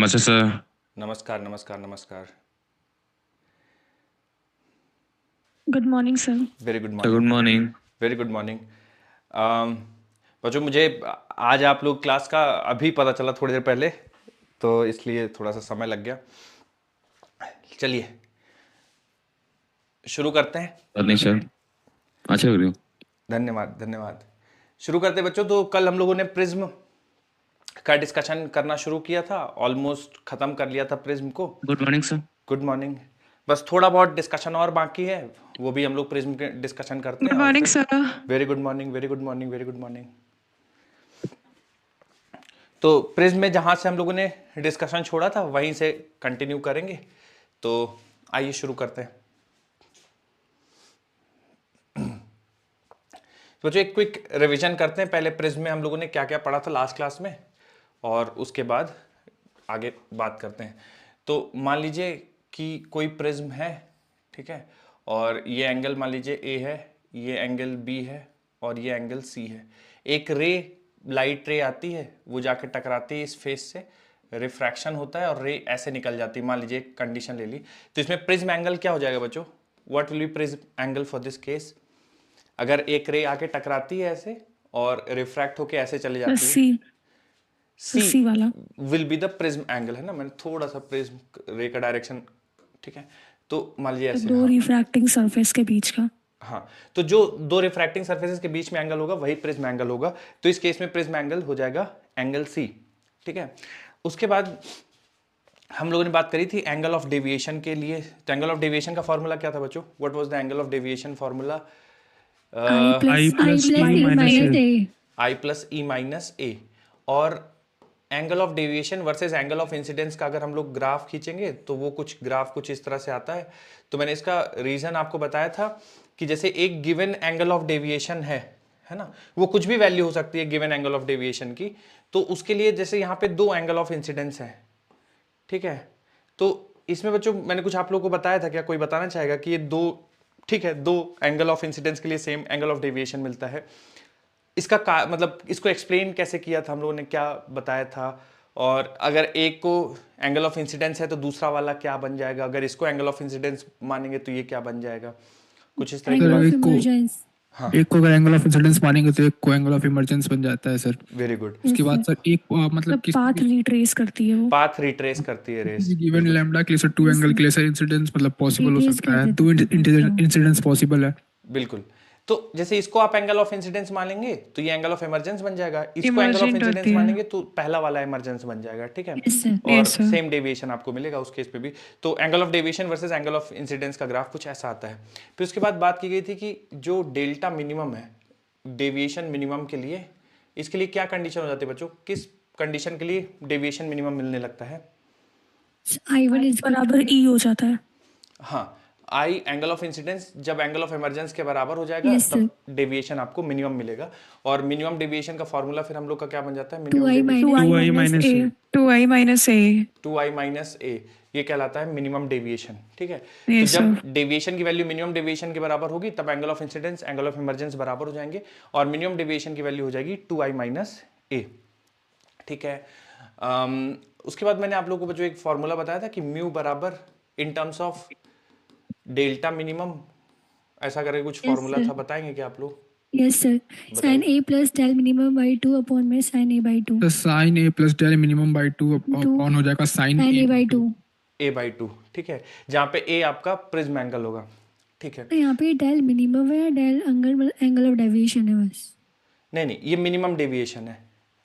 नमस्ते सर। नमस्कार नमस्कार नमस्कार। Good morning sir. Very good sir good morning. Morning. Very good morning. बच्चों मुझे आज आप लोग क्लास का अभी पता चला थोड़ी देर पहले, तो इसलिए थोड़ा सा समय लग गया। चलिए शुरू करते हैं। बात नहीं सर, अच्छा लग रही हो। धन्यवाद धन्यवाद। शुरू करते हैं बच्चों। तो कल हम लोगों ने प्रिज्म का डिस्कशन करना शुरू किया था, ऑलमोस्ट खत्म कर लिया था प्रिज्म को। Good morning sir. Good morning. बस थोड़ा बहुत डिस्कशन और बाकी है, वो भी हम लोग प्रिज्म के डिस्कशन करते हैं गुड और मॉर्निंग फिर sir. Very good morning very good morning very good morning. तो प्रिज्म में जहां से हम लोगों ने डिस्कशन छोड़ा था वहीं से कंटिन्यू करेंगे। तो आइए शुरू करते हैं। तो बच्चों एक क्विक रिवीजन करते हैं। पहले प्रिज्म में हम लोगों ने क्या क्या पढ़ा था लास्ट क्लास में, और उसके बाद आगे बात करते हैं। तो मान लीजिए कि कोई प्रिज्म है, ठीक है, और ये एंगल मान लीजिए ए है, ये एंगल बी है और ये एंगल सी है। एक रे, लाइट रे आती है, वो जाके टकराती है इस फेस से, रिफ्रैक्शन होता है और रे ऐसे निकल जाती है। मान लीजिए एक कंडीशन ले ली, तो इसमें प्रिज्म एंगल क्या हो जाएगा बच्चों? What will be prism angle for this case? अगर एक रे आके टकराती है ऐसे और रिफ्रैक्ट होके ऐसे चले जाती है, सी सी सी वाला will be the prism angle, है ना। मैंने थोड़ा सा प्रिज्म रे का डायरेक्शन, ठीक है। तो मान लीजिए ऐसे, दो हाँ रिफ्रैक्टिंग सरफेस के बीच का। हाँ, तो जो दो रिफ्रैक्टिंग सरफेसेस के बीच में एंगल होगा वही प्रिज्म एंगल होगा। तो इस केस में प्रिज्म एंगल हो जाएगा एंगल सी, ठीक है। उसके बाद हम लोगों ने बात करी थी एंगल ऑफ डेविएशन के लिए। तो एंगल ऑफ डेविएशन का फॉर्मूला क्या था बच्चों? What was the angle of deviation formula? I plus E minus A. I plus E minus A. और angle of deviation versus angle of incidence का अगर हम लोग ग्राफ खींचेंगे तो वो ग्राफ कुछ इस तरह से आता है। तो मैंने इसका रीजन आपको बताया था कि जैसे एक गिवन एंगल ऑफ डेविएशन है ना, वो कुछ भी वैल्यू हो सकती है गिवन एंगल ऑफ डेविएशन की। तो उसके लिए जैसे यहाँ पे दो एंगल ऑफ इंसिडेंस है, ठीक है। तो इसमें बच्चों मैंने कुछ आप लोगों को बताया था, क्या कोई बताना चाहेगा कि ये दो, ठीक है, दो एंगल ऑफ इंसिडेंस के लिए सेम एंगल ऑफ डेविएशन मिलता है। इसका मतलब इसको एक्सप्लेन कैसे किया था हम लोगों ने, क्या बताया था? और अगर एक को एंगल ऑफ इंसिडेंस है तो दूसरा वाला क्या बन जाएगा? अगर इसको एंगल ऑफ इंसिडेंस मानेंगे तो ये क्या बन जाएगा? कुछ इस तरह की एंगल बात। Of emergence. हाँ, एक को अगर एंगल ऑफ इंसिडेंस मानेंगे तो एक को एंगल ऑफ इमरजेंस बन जाता है सर। Very good. उसके बाद सर एक मतलब किसी पाथ रिट्रेस करती है वो। पाथ रिट्रेस करती है रेस, गिवन लैम्डा के लिए सर टू एंगल के लिए सर इंसिडेंस मतलब पॉसिबल हो रिट्रेस सकता है, कहते दो हैं। इंसिडेंस पॉसिबल है। बिल्कुल। तो जैसे इसको आप एंगल ऑफ इंसिडेंस मानेंगे तो ये एंगल ऑफ इमरजेंस बन जाएगा, इसको एंगल ऑफ इमर्जेंट इंसिडेंस होती है। मानेंगे तो पहला वाला इमरजेंस बन जाएगा, ठीक है। यस सर, और यस सर। सेम डेविएशन आपको मिलेगा उस केस पे भी। तो angle of deviation versus angle of incidence का ग्राफ कुछ ऐसा आता है। फिर उसके बाद बात की गई थी कि जो डेल्टा मिनिमम है डेविएशन मिनिमम के लिए, इसके लिए क्या कंडीशन हो जाती है बच्चों? किस कंडीशन के लिए डेविएशन मिनिमम मिलने लगता है? I1 इज बराबर ई हो जाता है। हाँ, आई एंगल ऑफ इंसिडेंस जब एंगल ऑफ इमरजेंस के बराबर हो जाएगा Yes, तब डेविएशन आपको मिनिमम मिलेगा। और मिनिमम डेविएशन का फॉर्मूला फिर हम लोग का क्या बन जाता है? Two I minus A. Two I minus A. 2i minus A, ये कहलाता है मिनिमम डेविएशन, ठीक है। तो Yes, जब sir. डेविएशन की वैल्यू मिनिमम डेविएशन के बराबर होगी तब angle of incidence angle of emergence बराबर हो जाएंगे, और मिनिमम डेविएशन की वैल्यू हो जाएगी 2i माइनस ए, ठीक है। उसके बाद मैंने आप लोगों को जो एक फॉर्मूला बताया था कि म्यू बराबर in terms of delta minimum, ऐसा करके कुछ फॉर्मूला था, बताएंगे क्या आप लोग? Yes sir, sine A plus del minimum by 2 upon में साइन ए बाई 2। तो sine A plus del minimum by 2 upon हो जाएगा sine A by 2। A by 2, ठीक है, जहाँ पे ए आपका प्रिज्म एंगल होगा, ठीक है। तो यहाँ पे डेल मिनिमम है या डेल एंगल ऑफ डेविएशन है बस? नहीं नहीं, ये मिनिमम डेविएशन है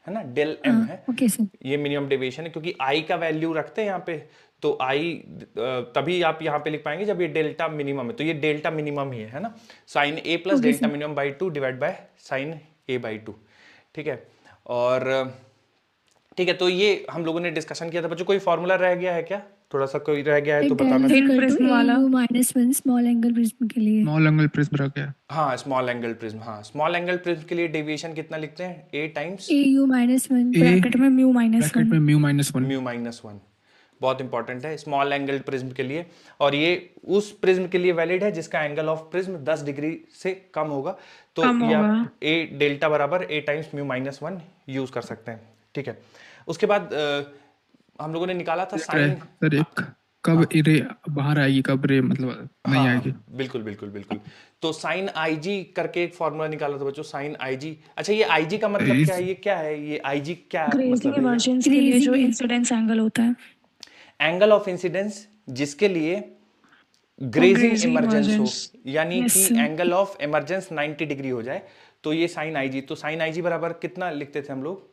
ना, डेल एम है। Okay sir. ये मिनिमम डेविएशन है क्योंकि आई का वैल्यू रखते हैं यहाँ पे, तो आई तभी आप यहाँ पे लिख पाएंगे जब ये डेल्टा मिनिमम है। तो ये डेल्टा मिनिमम ही है ना, sine A plus delta minimum by 2 divide by sine A by 2, ठीक है। और ठीक है, तो ये हम लोगों ने डिस्कशन किया था बच्चों। कोई फॉर्मूला रह गया है क्या? थोड़ा सा कोई रह गया है तो बताना। प्रिज्म वाला -1 स्मॉल एंगल प्रिज्म के लिए। स्मॉल एंगल प्रिज्म रख गया। हाँ, स्मॉल एंगल प्रिज्म, हाँ, स्मॉल एंगल प्रिज्म के लिए डेविएशन कितना लिखते हैं? ए टाइम्स AU -1 ब्रैकेट में म्यू -1। म्यू माइनस 1 बहुत इंपॉर्टेंट है स्मॉल एंगल प्रिज्म के लिए। और ये उस प्रिज्म के लिए वैलिड है जिसका एंगल ऑफ प्रिज्म 10 डिग्री से कम होगा। तो ये आप ए डेल्टा बराबर ए टाइम्स म्यू -1 यूज कर सकते हैं, ठीक है। उसके बाद हम लोगों ने निकाला था साइन। सर एक कब हाँ रे बाहर आएगी, कब रे मतलब नहीं हाँ आएगी? हाँ, बिल्कुल बिल्कुल बिल्कुल। तो साइन आई जी करके एक फॉर्मूला निकाला था बच्चों, साइन आई जी। अच्छा, ये आई जी का मतलब क्या इस है, ये क्या है, ये आई जी क्या ग्रेजिंग मतलब है ये? इमर्जेंस के लिए जो ग्रेजिंग इंसिडेंस एंगल होता है एंगल ऑफ इंसिडेंस जिसके लिए वो ग्रेजिंग ग्रेजिंग इमरजेंस हो, इमर्जेंस। यानी यस कि sir. Angle of emergence 90 degree हो जाए, तो ये साइन आई जी। तो साइन आई जी बराबर कितना लिखते थे हम लोग?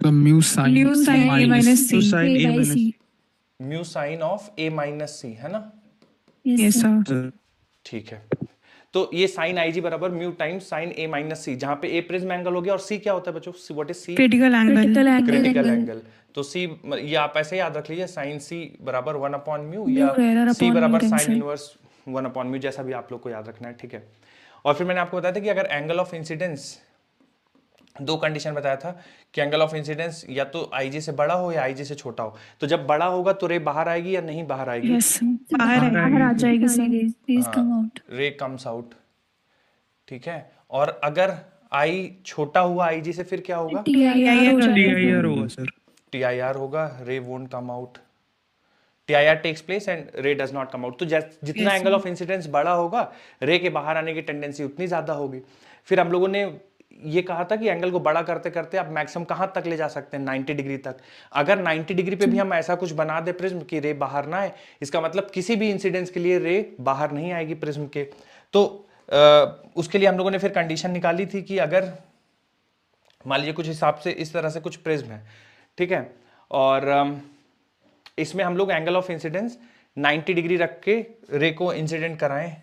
तो mu sine mu mu sine A sine minus minus C. A by C. Mu sine of A minus C, है ना? Yes yes sir. सर। ठीक है। तो ये साइन आई जी बराबर mu times sine A minus C, जहां पे ए prism angle हो गया और सी क्या होता है बच्चों? What is C? Critical angle. Critical critical angle. Angle. तो सी, ये आप ऐसे याद रख लीजिए, साइन सी बराबर 1/म्यू, म्यू या रेयर सी अपॉन म्यू बराबर साइन कैंसिल। इनवर्स 1/म्यू, जैसा भी आप लोग को याद रखना है, ठीक है। और फिर मैंने आपको बताया था कि अगर एंगल ऑफ इंसिडेंस, दो कंडीशन बताया था कि एंगल ऑफ इंसिडेंस या तो आईजी से बड़ा हो या आईजी से छोटा हो। तो जब बड़ा होगा तो रे बाहर आएगी या नहीं बाहर आएगी? यस बाहर आ जाएगी सारी सर। रेज प्लीज कम हाँ, आउट। रे कम्स आउट, ठीक है। और अगर आई छोटा हुआ आईजी से, फिर क्या होगा? टी आई आर हो जाएगा। टीआईआर होगा सर। टी आई आर होगा, ray won't come out. T I R takes place and ray does not come out. तो जितना yes angle sir. Of incidence बड़ा होगा, रे के बाहर आने की टेंडेंसी उतनी ज्यादा होगी। फिर हम लोगों ने ये कहा था कि एंगल को बड़ा करते करते आप मैक्सिमम कहां तक ले जा सकते हैं? 90 डिग्री तक। अगर 90 डिग्री पे भी हम ऐसा कुछ बना दे प्रिज्म की रे बाहर ना आए, इसका मतलब किसी भी इंसिडेंस के लिए रे बाहर नहीं आएगी प्रिज्म के। तो उसके लिए हम लोगों ने फिर कंडीशन निकाली थी कि अगर मान लीजिए कुछ हिसाब से इस तरह से कुछ प्रिज्म है, ठीक है, और इसमें हम लोग एंगल ऑफ इंसिडेंस 90 डिग्री रख के रे को इंसिडेंट कराएं,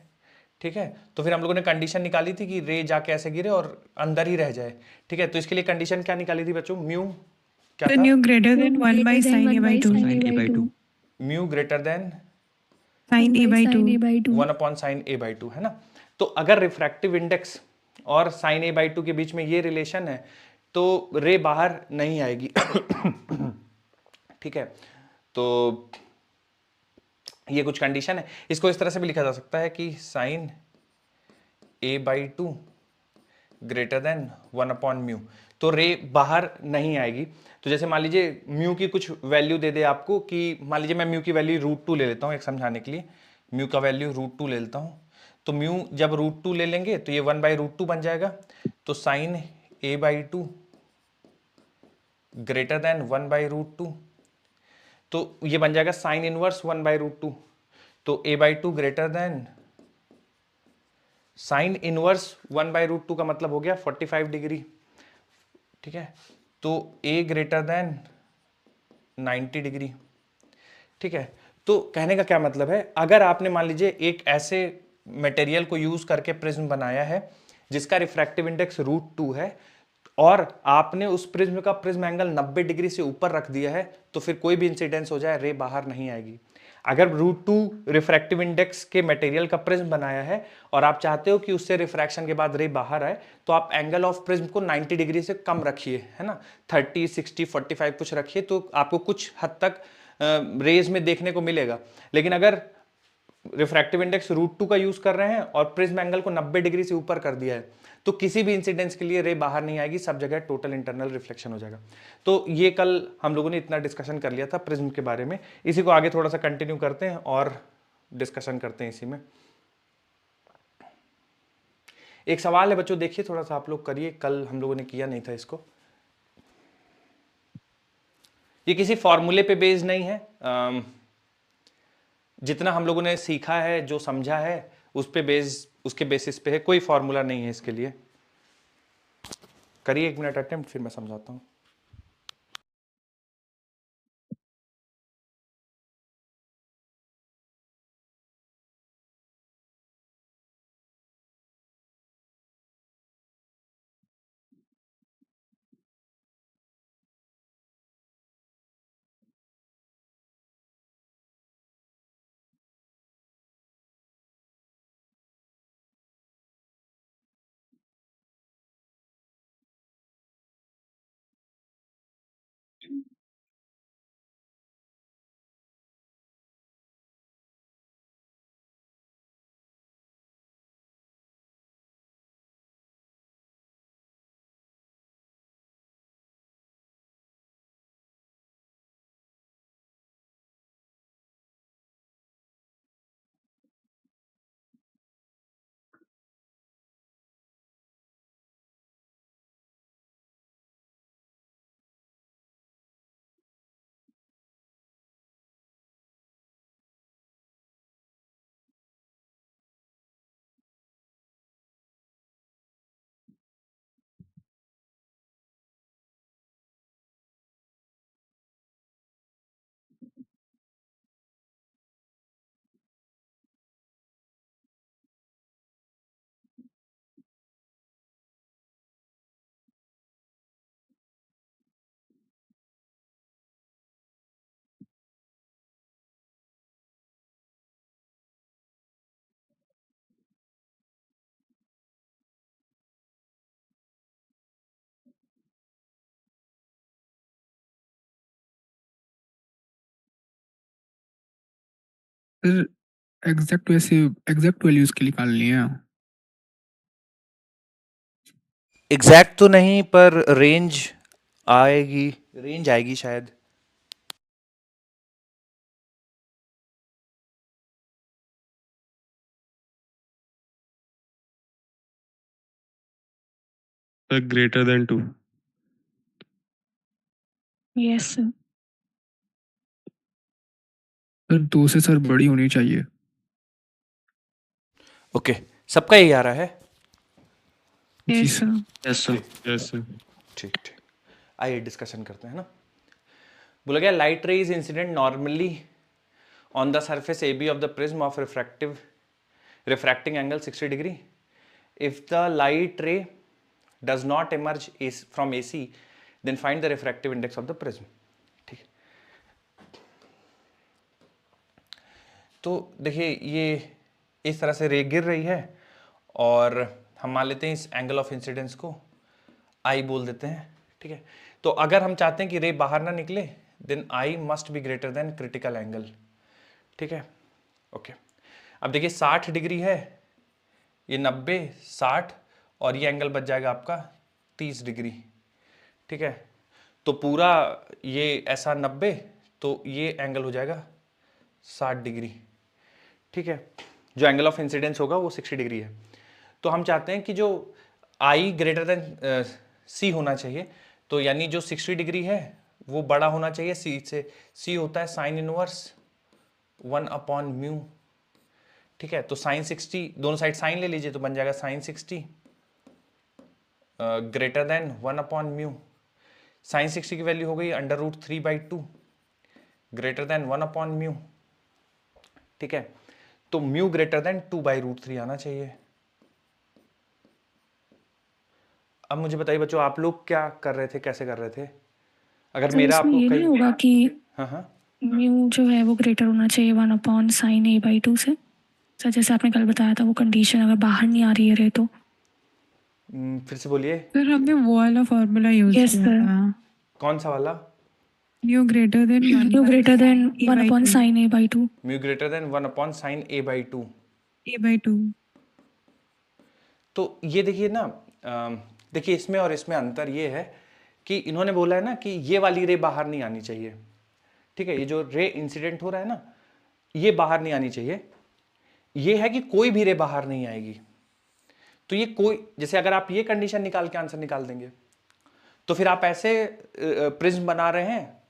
ठीक है। तो फिर हम लोगों ने कंडीशन निकाली थी कि रे जाके ऐसे गिरे और अंदर ही रह जाए, ठीक है। तो इसके लिए कंडीशन क्या निकाली थी बच्चों? म्यू क्या द था? Mu greater than 1 by sine A by 2। Sine A by two. Mu greater than sine A by 2। Sine A by two. 1/sin a/2, है ना? तो अगर रिफ्रैक्टिव इंडेक्स और sin a/2 के बीच में ये रिलेशन है, तो रे बाहर नहीं आएगी। ठीक है, तो ये कुछ कंडीशन है। इसको इस तरह से भी लिखा जा सकता है कि sin a/2 ग्रेटर देन 1/म्यू, तो रे बाहर नहीं आएगी। तो जैसे मान लीजिए म्यू की कुछ वैल्यू दे दे आपको, कि मान लीजिए मैं म्यू की वैल्यू √2 ले लेता हूँ एक समझाने के लिए, म्यू का वैल्यू √2 ले लेता हूँ। तो म्यू जब √2 ले लेंगे तो ये 1/√2 बन जाएगा। तो साइन a/2 ग्रेटर देन 1/√2, तो ये बन जाएगा साइन इनवर्स 1/√2। तो a/2 greater than sine inverse 1/√2 का मतलब हो गया 45 डिग्री, ठीक है। तो a ग्रेटर देन 90 डिग्री, ठीक है। तो कहने का क्या मतलब है, अगर आपने मान लीजिए एक ऐसे मटेरियल को यूज करके प्रिज्म बनाया है जिसका रिफ्रैक्टिव इंडेक्स √2 है, और आपने उस प्रिज्म का प्रिज्म एंगल 90 डिग्री से ऊपर रख दिया है, तो फिर कोई भी इंसिडेंस हो जाए रे बाहर नहीं आएगी। अगर √2 रिफ्रैक्टिव इंडेक्स के मटेरियल का प्रिज्म बनाया है और आप चाहते हो कि उससे रिफ्रैक्शन के बाद रे बाहर आए, तो आप एंगल ऑफ प्रिज्म को 90 डिग्री से कम रखिए, है ना, 30, 60, 45 कुछ रखिए, तो आपको कुछ हद तक रेज में देखने को मिलेगा। लेकिन अगर रिफ्रैक्टिव इंडेक्स √2 का यूज कर रहे हैं और प्रिज्म एंगल को 90 डिग्री से ऊपर कर दिया है, तो किसी भी इंसिडेंस के लिए रे बाहर नहीं आएगी, सब जगह टोटल इंटरनल रिफ्लेक्शन हो जाएगा। तो ये कल हम लोगों ने इतना डिस्कशन कर लिया था प्रिज्म के बारे में। इसी को आगे थोड़ा सा कंटिन्यू करते हैं और डिस्कशन करते हैं इसी में। एक सवाल है बच्चों, देखिए थोड़ा सा आप लोग करिए, कल हम लोगों ने किया नहीं था इसको। ये किसी फॉर्मूले पे बेस नहीं है, जितना हम लोगों ने सीखा है, जो समझा है, उस पे बेस, उसके बेसिस पे है, कोई फॉर्मूला नहीं है इसके लिए। करिए 1 मिनट अटेम्प्ट, फिर मैं समझाता हूं। सर एग्जैक्ट वैसे एग्जैक्ट वैल्यूज के निकालनी है। एग्जैक्ट तो नहीं, पर रेंज आएगी शायद। Greater than 2। Yes sir. Sir 2 से सर बड़ी होनी चाहिए। ओके, सबका यही आ रहा है। जी yes sir. Sir. Yes sir, yes sir. ठीक ठीक, आइए डिस्कशन करते हैं ना। बोला गया light ray is incident normally on the surface A B of the prism of refracting angle 60 degree if the light ray does not emerge from AC then find the refractive index of the prism। ठीक है, तो देखिए ये इस तरह से रे गिर रही है और हम मान लेते हैं इस एंगल ऑफ इंसिडेंस को I बोल देते हैं। ठीक है, तो अगर हम चाहते हैं कि रे बाहर ना निकले then I must be greater than critical angle. ठीक है, ओके। अब देखिए 60 डिग्री है, ये 90, 60 और ये एंगल बच जाएगा आपका 30 डिग्री। ठीक है, तो पूरा ये ऐसा 90, तो ये एंगल हो जाएगा 60 डिग्री। ठीक है, जो एंगल ऑफ इंसिडेंस होगा वो 60 डिग्री है। तो हम चाहते हैं कि जो I ग्रेटर देन C होना चाहिए, तो यानी जो 60 डिग्री है वो बड़ा होना चाहिए C से। C होता है साइन इनवर्स 1/μ। ठीक है, तो साइन 60, दोनों साइड साइन ले लीजिए तो बन जाएगा साइन 60 ग्रेटर देन 1/μ। साइन 60 की वैल्यू हो गई √3/2 ग्रेटर देन 1/μ। ठीक है, तो म्यू ग्रेटर देन 2/√3 आना चाहिए। अब मुझे बताइए बच्चों, आप लोग क्या कर रहे थे, कैसे कर रहे थे? अगर सर मेरा इसमें आपको ये नहीं होगा कि हाँ हाँ, म्यू जो है वो ग्रेटर होना चाहिए 1/sin A/2 से। सर जैसे आपने कल बताया था वो कंडीशन अगर बाहर नहीं आ रही है रे तो। फिर से बोलिए। सर हमने वो वाला फॉर्मूला यूज किया था, कौन सा वाला? Mu greater then 1/sin A/2। Mu greater then 1/sin A/2। A/2। तो ये देखिए ना, देखिए इसमें और इसमें अंतर ये है कि इन्होंने बोला है ना कि ये वाली रे बाहर नहीं आनी चाहिए। ठीक है, ये जो रे इंसिडेंट हो रहा है ना, ये बाहर नहीं आनी चाहिए। ये है कि कोई भी रे बाहर नहीं आएगी। तो ये कोई, जैसे अगर आप ये कंडीशन निकाल के आंसर निकाल देंगे तो फिर आप ऐसे प्रिज्म बना रहे हैं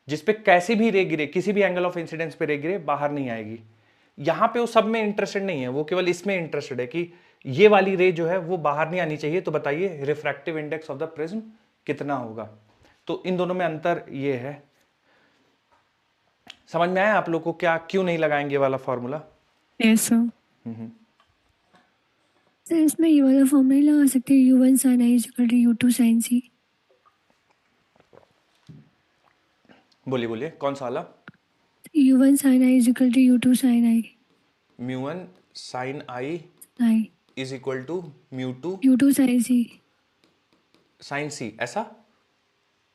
जिसपे कैसी भी रे गिरे, किसी भी एंगल ऑफ इंसिडेंस पे रे गिरे, बाहर नहीं आएगी। यहां पे वो सब में इंटरेस्टेड नहीं है, वो केवल इसमें इंटरेस्टेड है कि ये वाली रे जो है वो बाहर नहीं आनी चाहिए। तो बताइए refractive index of the prism कितना होगा? तो इन दोनों में अंतर ये है। समझ में आया आप लोग को क्या, क्यों नहीं लगाएंगे वाला फॉर्मूला? Yes sir. सर इसमें ये वाला फॉर्मूला नहीं लगा सकते, u1 sin I is equal to u2 sin C। बोलिए बोलिए, कौन सा वाला? u1 sin I is equal to u2 sin I। μ1 sin I I is equal to μ2 u2 sin C। sin C, ऐसा?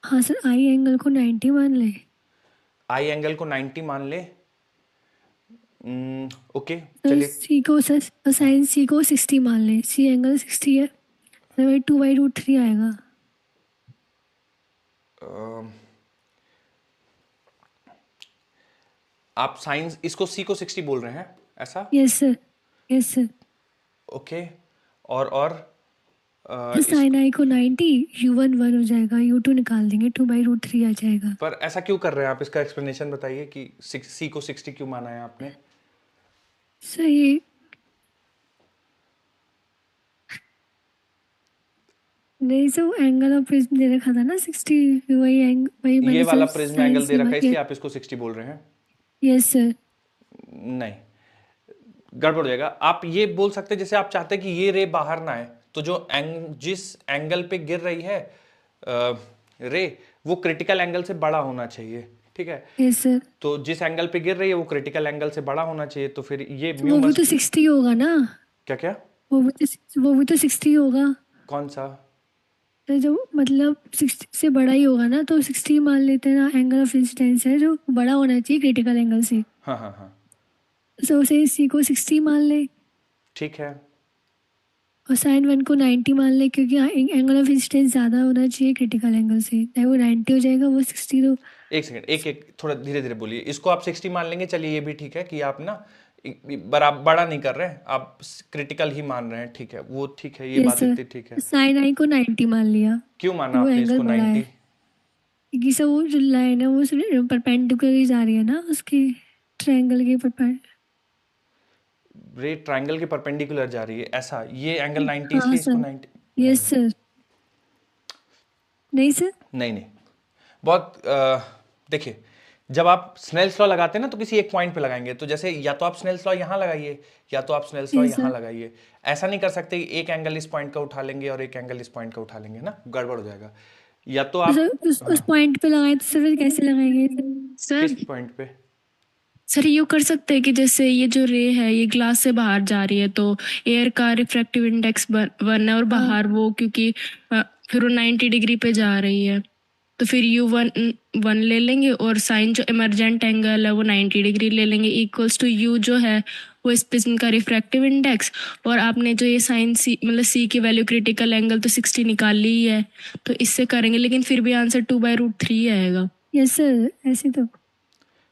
हाँ सर, I एंगल को 90 मान ले। I एंगल को 90 मान ले। ओके, सर चलिए। C को साइन C को 60 मान ले, C एंगल 60 है, तो 2/√3 आएगा। आप साइंस इसको C को 60 बोल रहे हैं, ऐसा? Yes sir, yes sir. Okay, और साइन I को 90, u1 1 हो जाएगा, u2 निकाल देंगे, 2/√3 आ जाएगा। पर ऐसा क्यों कर रहे हैं आप? इसका एक्सप्लेनेशन बताइए कि C को 60 क्यों माना है आपने? सर ये नहीं सर, एंगल ऑफ प्रिज्म दे रखा था ना 60, वही ये मैंने वाला सर प्रिज्म साइन एंगल दे से रखा है इसलिए आप इसको 60 बोल रहे हैं? Yes sir. नहीं, गड़बड़ हो जाएगा। आप ये बोल सकते हैं, जैसे आप चाहते हैं कि ये रे बाहर ना आए, तो जो जिस एंगल पे गिर रही है रे, वो क्रिटिकल एंगल से बड़ा होना चाहिए। ठीक है, यस सर। तो जिस एंगल पे गिर रही है वो क्रिटिकल एंगल से बड़ा होना चाहिए। तो फिर ये तो वो भी तो 60 होगा ना? क्या क्या? वो भी तो 60 होगा। कौन सा? तो जो मतलब 60 से बड़ा ही होगा ना, तो 60 मान लेते हैं ना, एंगल ऑफ इंसिडेंस है जो बड़ा होना चाहिए क्रिटिकल एंगल से। हाँ हाँ हाँ, तो उसे सी को 60 मान ले ठीक है, और साइन 1 को 90 मान ले, क्योंकि एंगल ऑफ इंसिडेंस ज़्यादा होना चाहिए क्रिटिकल एंगल से, चाहे वो 90 हो जाएगा वो 60 तो। एक सेकंड, एक एक थोड़ा धीरे धीरे बोलिए। इसको आप 60 मान लेंगे, चलिए ये भी ठीक है कि आप ना बराबर बड़ा नहीं कर रहे हैं, आप क्रिटिकल ही मान रहे हैं, ठीक है, वो ठीक है, ये यस बात सर, इतनी ठीक है। साइन आई को 90 मान लिया क्यों कि माना वो आपने एंगल इसको बड़ा है, 90? क्योंकि सर वो जो लाइन है वो सिर्फ परपेंडिकुलर ही जा रही है ना उसके ट्रायंगल के परपेंडिकुलर। रे ट्रायंगल के परपेंडिकुलर जा रही है, ऐसा ये एंगल 90 हाँ इसलिए इसको सर, 90? नहीं यस नहीं सर, नहीं सर। नहीं नहीं, बहुत देखिए, जब आप स्नेल्स लॉ लगाते हैं ना तो किसी एक पॉइंट पे लगाएंगे, तो जैसे या तो आप स्नेल्स लॉ यहाँ लगाइए या तो आप स्नेल्स लॉ यस यहाँ सर। लगाइए। ऐसा नहीं कर सकते कि एक एंगल इस पॉइंट का उठा लेंगे और एक एंगल इस पॉइंट का उठा लेंगे ना, गड़बड़ हो जाएगा। या तो तो सर आप उस पॉइंट पे लगाए तो सर फिर कैसे लगाएंगे सर? किस सर पॉइंट पे? सर ये कर सकते हैं कि जैसे ये जो रे है ये ग्लास से बाहर जा रही है, तो एयर का रिफ्रैक्टिव इंडेक्स 1 है और हाँ बाहर वो क्योंकि फिर वो 90 डिग्री पे जा रही है, तो फिर U1 ले लेंगे और साइन जो इमरजेंट एंगल है वो 90 डिग्री ले लेंगे, इक्वल्स टू U जो है वो इस प्रिज्म का रिफ्रैक्टिव इंडेक्स। और आपने जो ये साइन सी मतलब सी की वैल्यू क्रिटिकल एंगल तो 60 निकाल ली ही है, तो इससे करेंगे, लेकिन फिर भी आंसर 2/√3 आएगा। यस सर, ऐसे तो।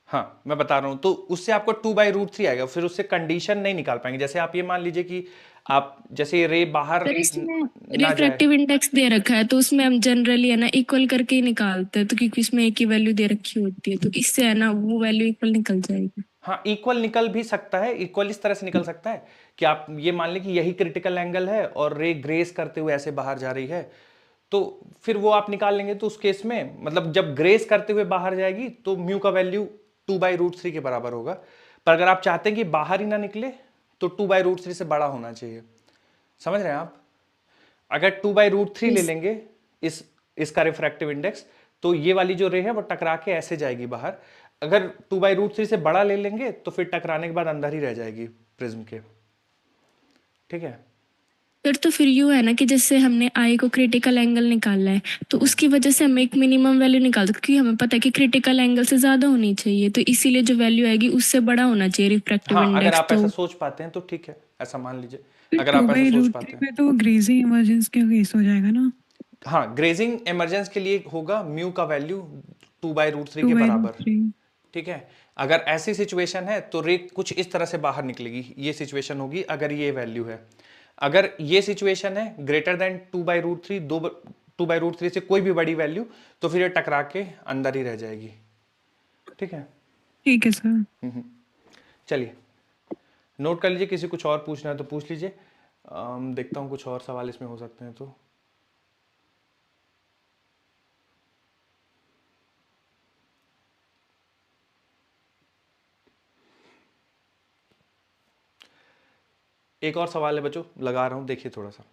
हाँ मैं बता रहा हूँ, तो उससे आपको 2/√3 आएगा, फिर उससे कंडीशन नहीं निकाल पाएंगे। जैसे आप ये मान लीजिए कि आप जैसे ये रे बाहर सर इसमें ना जाए। रिफ्रैक्टिव इंडेक्स दे रखा है तो उसमें हम जनरली है ना इक्वल करके ही निकालते हैं, तो क्योंकि इसमें एक ही वैल्यू दे रखी होती है तो इससे है ना वो वैल्यू इक्वल निकल जाएगी। हाँ इक्वल निकल भी सकता है, इक्वल इस तरह से निकल सकता है कि आप ये मान लें कि यही क्रिटिकल एंगल है और रे ग्रेस करते हुए ऐसे बाहर जा रही है, तो फिर वो आप निकाल लेंगे। तो उस केस में मतलब जब ग्रेस करते हुए बाहर जाएगी तो म्यू का वैल्यू 2/√3 के बराबर होगा। पर अगर आप चाहते हैं कि बाहर ही ना निकले तो 2/√3 से बड़ा होना चाहिए। समझ रहे हैं आप? अगर 2/√3 ले यस लेंगे इस इसका रिफ्रैक्टिव इंडेक्स, तो ये वाली जो रे है वो टकरा के ऐसे जाएगी बाहर। अगर 2/√3 से बड़ा ले लेंगे तो फिर टकराने के बाद अंदर ही रह जाएगी प्रिज्म के। ठीक है, फिर तो फिर यूं है ना कि जैसे हमने आई को क्रिटिकल एंगल निकालना है तो उसकी वजह से हम एक मिनिमम वैल्यू निकाल सकते, क्योंकि हमें पता है कि क्रिटिकल एंगल से ज्यादा होनी चाहिए, तो इसीलिए जो वैल्यू आएगी उससे बड़ा होना चाहिए रिफ्रैक्टिव हाँ अगर इंडेक्स। आप तो ऐसा सोच पाते हैं तो ठीक है, ऐसा मान लीजिए, अगर टू आप ऐसा बाई सोच रूट पाते थ्री हैं। पे तो ग्रेजिंग इमरजेंस का केस हो जाएगा ना। हाँ ग्रेजिंग इमरजेंस के लिए होगा म्यू का वैल्यू 2/√3 टू के बाई रूट बराबर। थ्री ठीक है, अगर ऐसी सिचुएशन है तो रे कुछ इस तरह से बाहर निकलेगी, ये सिचुएशन होगी अगर ये वैल्यू है। अगर ये सिचुएशन है ग्रेटर देन 2/√3, 2/√3 से कोई भी बड़ी वैल्यू, तो फिर ये टकरा के अंदर ही रह जाएगी। ठीक है, ठीक है सर। चलिए नोट कर लीजिए, किसी कुछ और पूछना है तो पूछ लीजिए। देखता हूँ कुछ और सवाल इसमें हो सकते हैं तो। एक और सवाल है बच्चों, लगा रहा हूँ, देखिए थोड़ा सा।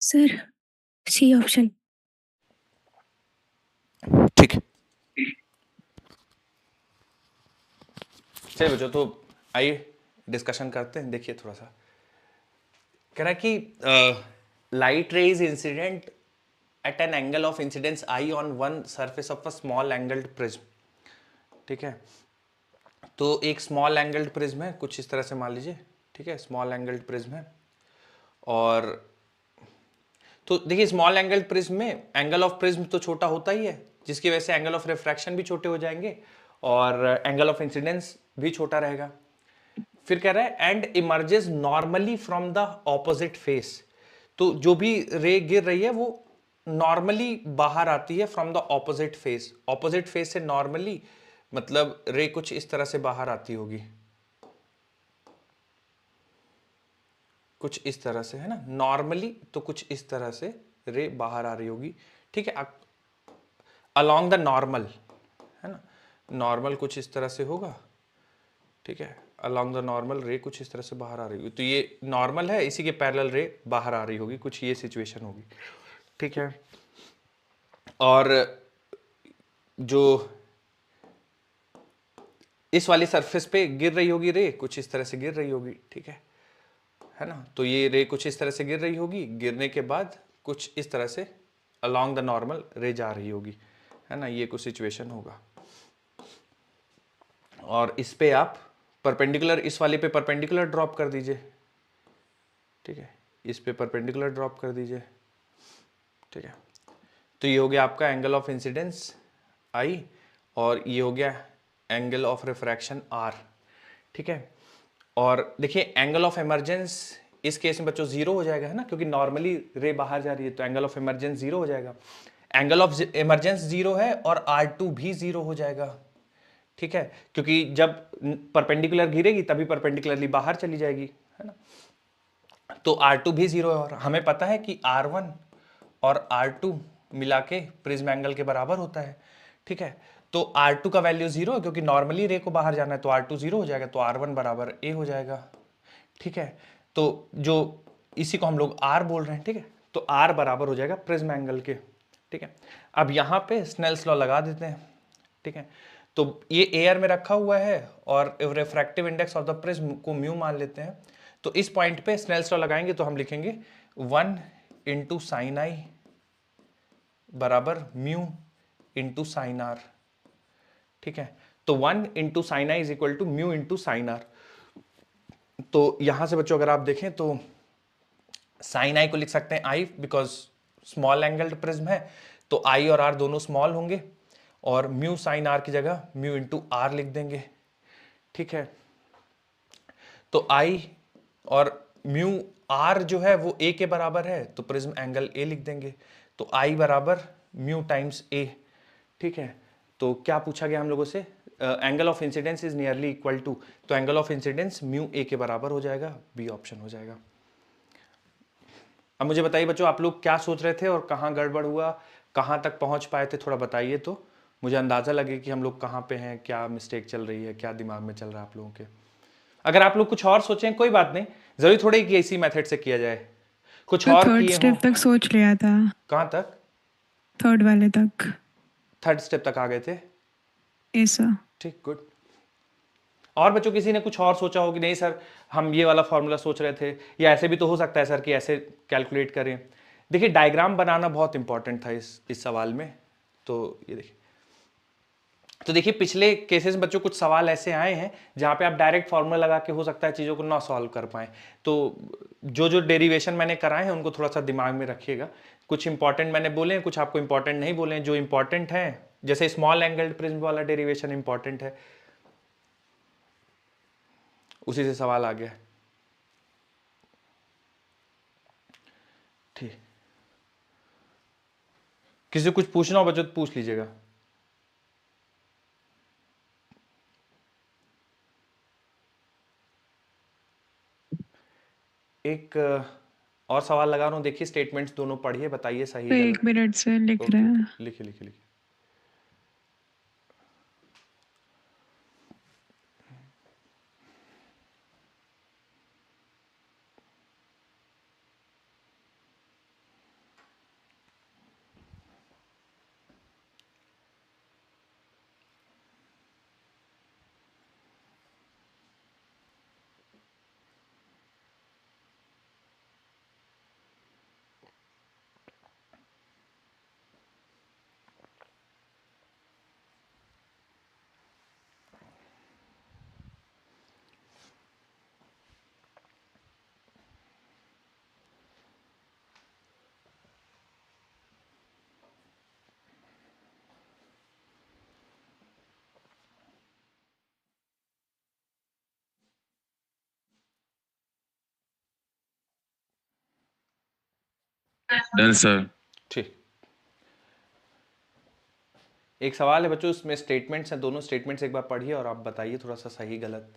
Sir C option. ठीक है, चलिए बच्चों, तो आइए डिस्कशन करते हैं। देखिए थोड़ा सा कह रहा है कि light rays incident at an angle of incidence I on one surface of a small angled prism. ठीक है, तो एक स्मॉल एंगल्ड प्रिज्म है, कुछ इस तरह से मान लीजिए। ठीक है, स्मॉल एंगल्ड प्रिज्म है, और तो देखिए स्मॉल एंगल्ड प्रिज्म में एंगल ऑफ प्रिज्म तो छोटा होता ही है, जिसकी वजह से एंगल ऑफ रिफ्रैक्शन भी छोटे हो जाएंगे और एंगल ऑफ इंसिडेंस भी छोटा रहेगा। फिर कह रहा है and emerges normally from the opposite face. तो जो भी रे गिर रही है वो नॉर्मली बाहर आती है from the opposite face. Opposite face से नॉर्मली मतलब रे कुछ इस तरह से बाहर आती होगी, कुछ इस तरह से, है ना, नॉर्मली तो कुछ इस तरह से रे बाहर आ रही होगी। ठीक है, अलोंग द नॉर्मल, है ना, नॉर्मल कुछ इस तरह से होगा। ठीक है, अलोंग द नॉर्मल रे कुछ इस तरह से बाहर आ रही होगी, तो ये नॉर्मल है, इसी के पैरेलल रे बाहर आ रही होगी, कुछ ये सिचुएशन होगी। ठीक है, और जो इस वाली सरफेस पे गिर रही होगी रे कुछ इस तरह से गिर रही होगी। ठीक है ना, तो ये रे कुछ इस तरह से गिर रही होगी, गिरने के बाद कुछ इस तरह से अलोंग द नॉर्मल रे जा रही होगी, है ना, ये कुछ सिचुएशन होगा। और इस पे आप परपेंडिकुलर, इस वाले पे परपेंडिकुलर ड्रॉप कर दीजिए। ठीक है, इस पे परपेंडिकुलर ड्रॉप कर दीजिए। ठीक है, तो ये हो गया आपका एंगल ऑफ इंसिडेंस आई, और ये हो गया एंगल ऑफ रिफ्रैक्शन आर। ठीक है, और देखिए एंगल ऑफ इमरजेंस इस केस में बच्चों जीरो हो जाएगा, है ना, क्योंकि नॉर्मली रे बाहर जा रही है, तो एंगल ऑफ इमरजेंस जीरो हो जाएगा। एंगल ऑफ इमरजेंस जीरो है और R2 भी जीरो हो जाएगा। ठीक है, क्योंकि जब परपेंडिकुलर गिरेगी तभी परपेंडिकुलरली बाहर चली जाएगी, है ना, तो R2 भी जीरो है, और हमें पता है कि R1 और R2 मिला के प्रिज्म एंगल के बराबर होता है। ठीक है, तो R2 का वैल्यू जीरो है, क्योंकि नॉर्मली रे को बाहर जाना है, तो R2 जीरो हो जाएगा, तो R1 बराबर A हो जाएगा। ठीक है, तो जो इसी को हम लोग R बोल रहे हैं। ठीक है, तो R बराबर हो जाएगा प्रिज्म एंगल के। ठीक है, अब यहाँ पे स्नेल्स लॉ लगा देते हैं। ठीक है, तो ये एयर में रखा हुआ है और refractive index of the prism को म्यू मान लेते हैं। तो इस पॉइंट पे स्नेल्स लॉ लगाएंगे तो हम लिखेंगे 1 इंटू साइन आई बराबर म्यू इंटू साइन आर। ठीक है, तो 1 into sine I is equal to mu into sine R. तो यहां से बच्चों अगर आप देखें तो साइन आई को लिख सकते हैं आई, बिकॉज स्मॉल एंगल्ड प्रिज्म है, तो आई और आर दोनों स्मॉल होंगे, और म्यू साइन आर की जगह म्यू इंटू आर लिख देंगे। ठीक है, तो आई और म्यू आर जो है वो ए के बराबर है, तो प्रिज्म एंगल ए लिख देंगे, तो आई बराबर म्यू टाइम्स ए। ठीक है, तो क्या पूछा गया हम लोगों से, angle of incidence is nearly equal to, तो angle of incidence mu A के बराबर हो जाएगा, बी ऑप्शन हो जाएगा। अब मुझे बताइए बच्चों, आप लोग क्या सोच रहे थे और कहाँ गड़बड़ हुआ, कहाँ तक पहुँच पाए थे, थोड़ा बताइए, तो मुझे अंदाज़ा लगे कि हम लोग कहाँ पे हैं, क्या मिस्टेक चल रही है, क्या दिमाग में चल रहा है आप लोगों के। अगर आप लोग कुछ और सोचें कोई बात नहीं, जरूरी थोड़ी कि इसी मेथड से किया जाए, कुछ तो और थर्ड किए हो। स्टेप तक सोच लिया था, कहाँ तक? थर्ड वाले तक। थर्ड स्टेप तक आ गए थे। ऐसा ठीक, गुड। और बच्चों किसी ने कुछ और सोचा हो कि नहीं सर हम ये वाला फॉर्मूला सोच रहे थे, या ऐसे भी तो हो सकता है सर कि ऐसे कैलकुलेट करें। देखिए डायग्राम बनाना बहुत इंपॉर्टेंट था इस सवाल में। तो ये देखिए, तो देखिए पिछले केसेस में बच्चों कुछ सवाल ऐसे आए हैं जहां पे आप डायरेक्ट फॉर्मूला लगा के हो सकता है चीज़ों को ना सॉल्व कर पाए। तो जो जो डेरिवेशन मैंने कराए हैं उनको थोड़ा सा दिमाग में रखिएगा। कुछ इंपॉर्टेंट मैंने बोले हैं, कुछ आपको इंपॉर्टेंट नहीं बोले हैं। जो इंपॉर्टेंट है, जैसे स्मॉल एंगल्ड प्रिज्म वाला डेरिवेशन इंपॉर्टेंट है, उसी से सवाल आ गया। ठीक, किसी को कुछ पूछना हो बच्चों तो पूछ लीजिएगा। एक और सवाल लगा रहा हूँ, देखिए स्टेटमेंट्स दोनों पढ़िए, बताइए सही तो गलत। 1 मिनट से लिख ओके, रहे हैं। लिखिए लिखिए लिखिए। Done sir. ठीक, एक सवाल है बच्चों, इसमें स्टेटमेंट्स हैं, दोनों स्टेटमेंट्स एक बार पढ़िए और आप बताइए थोड़ा सा सही गलत।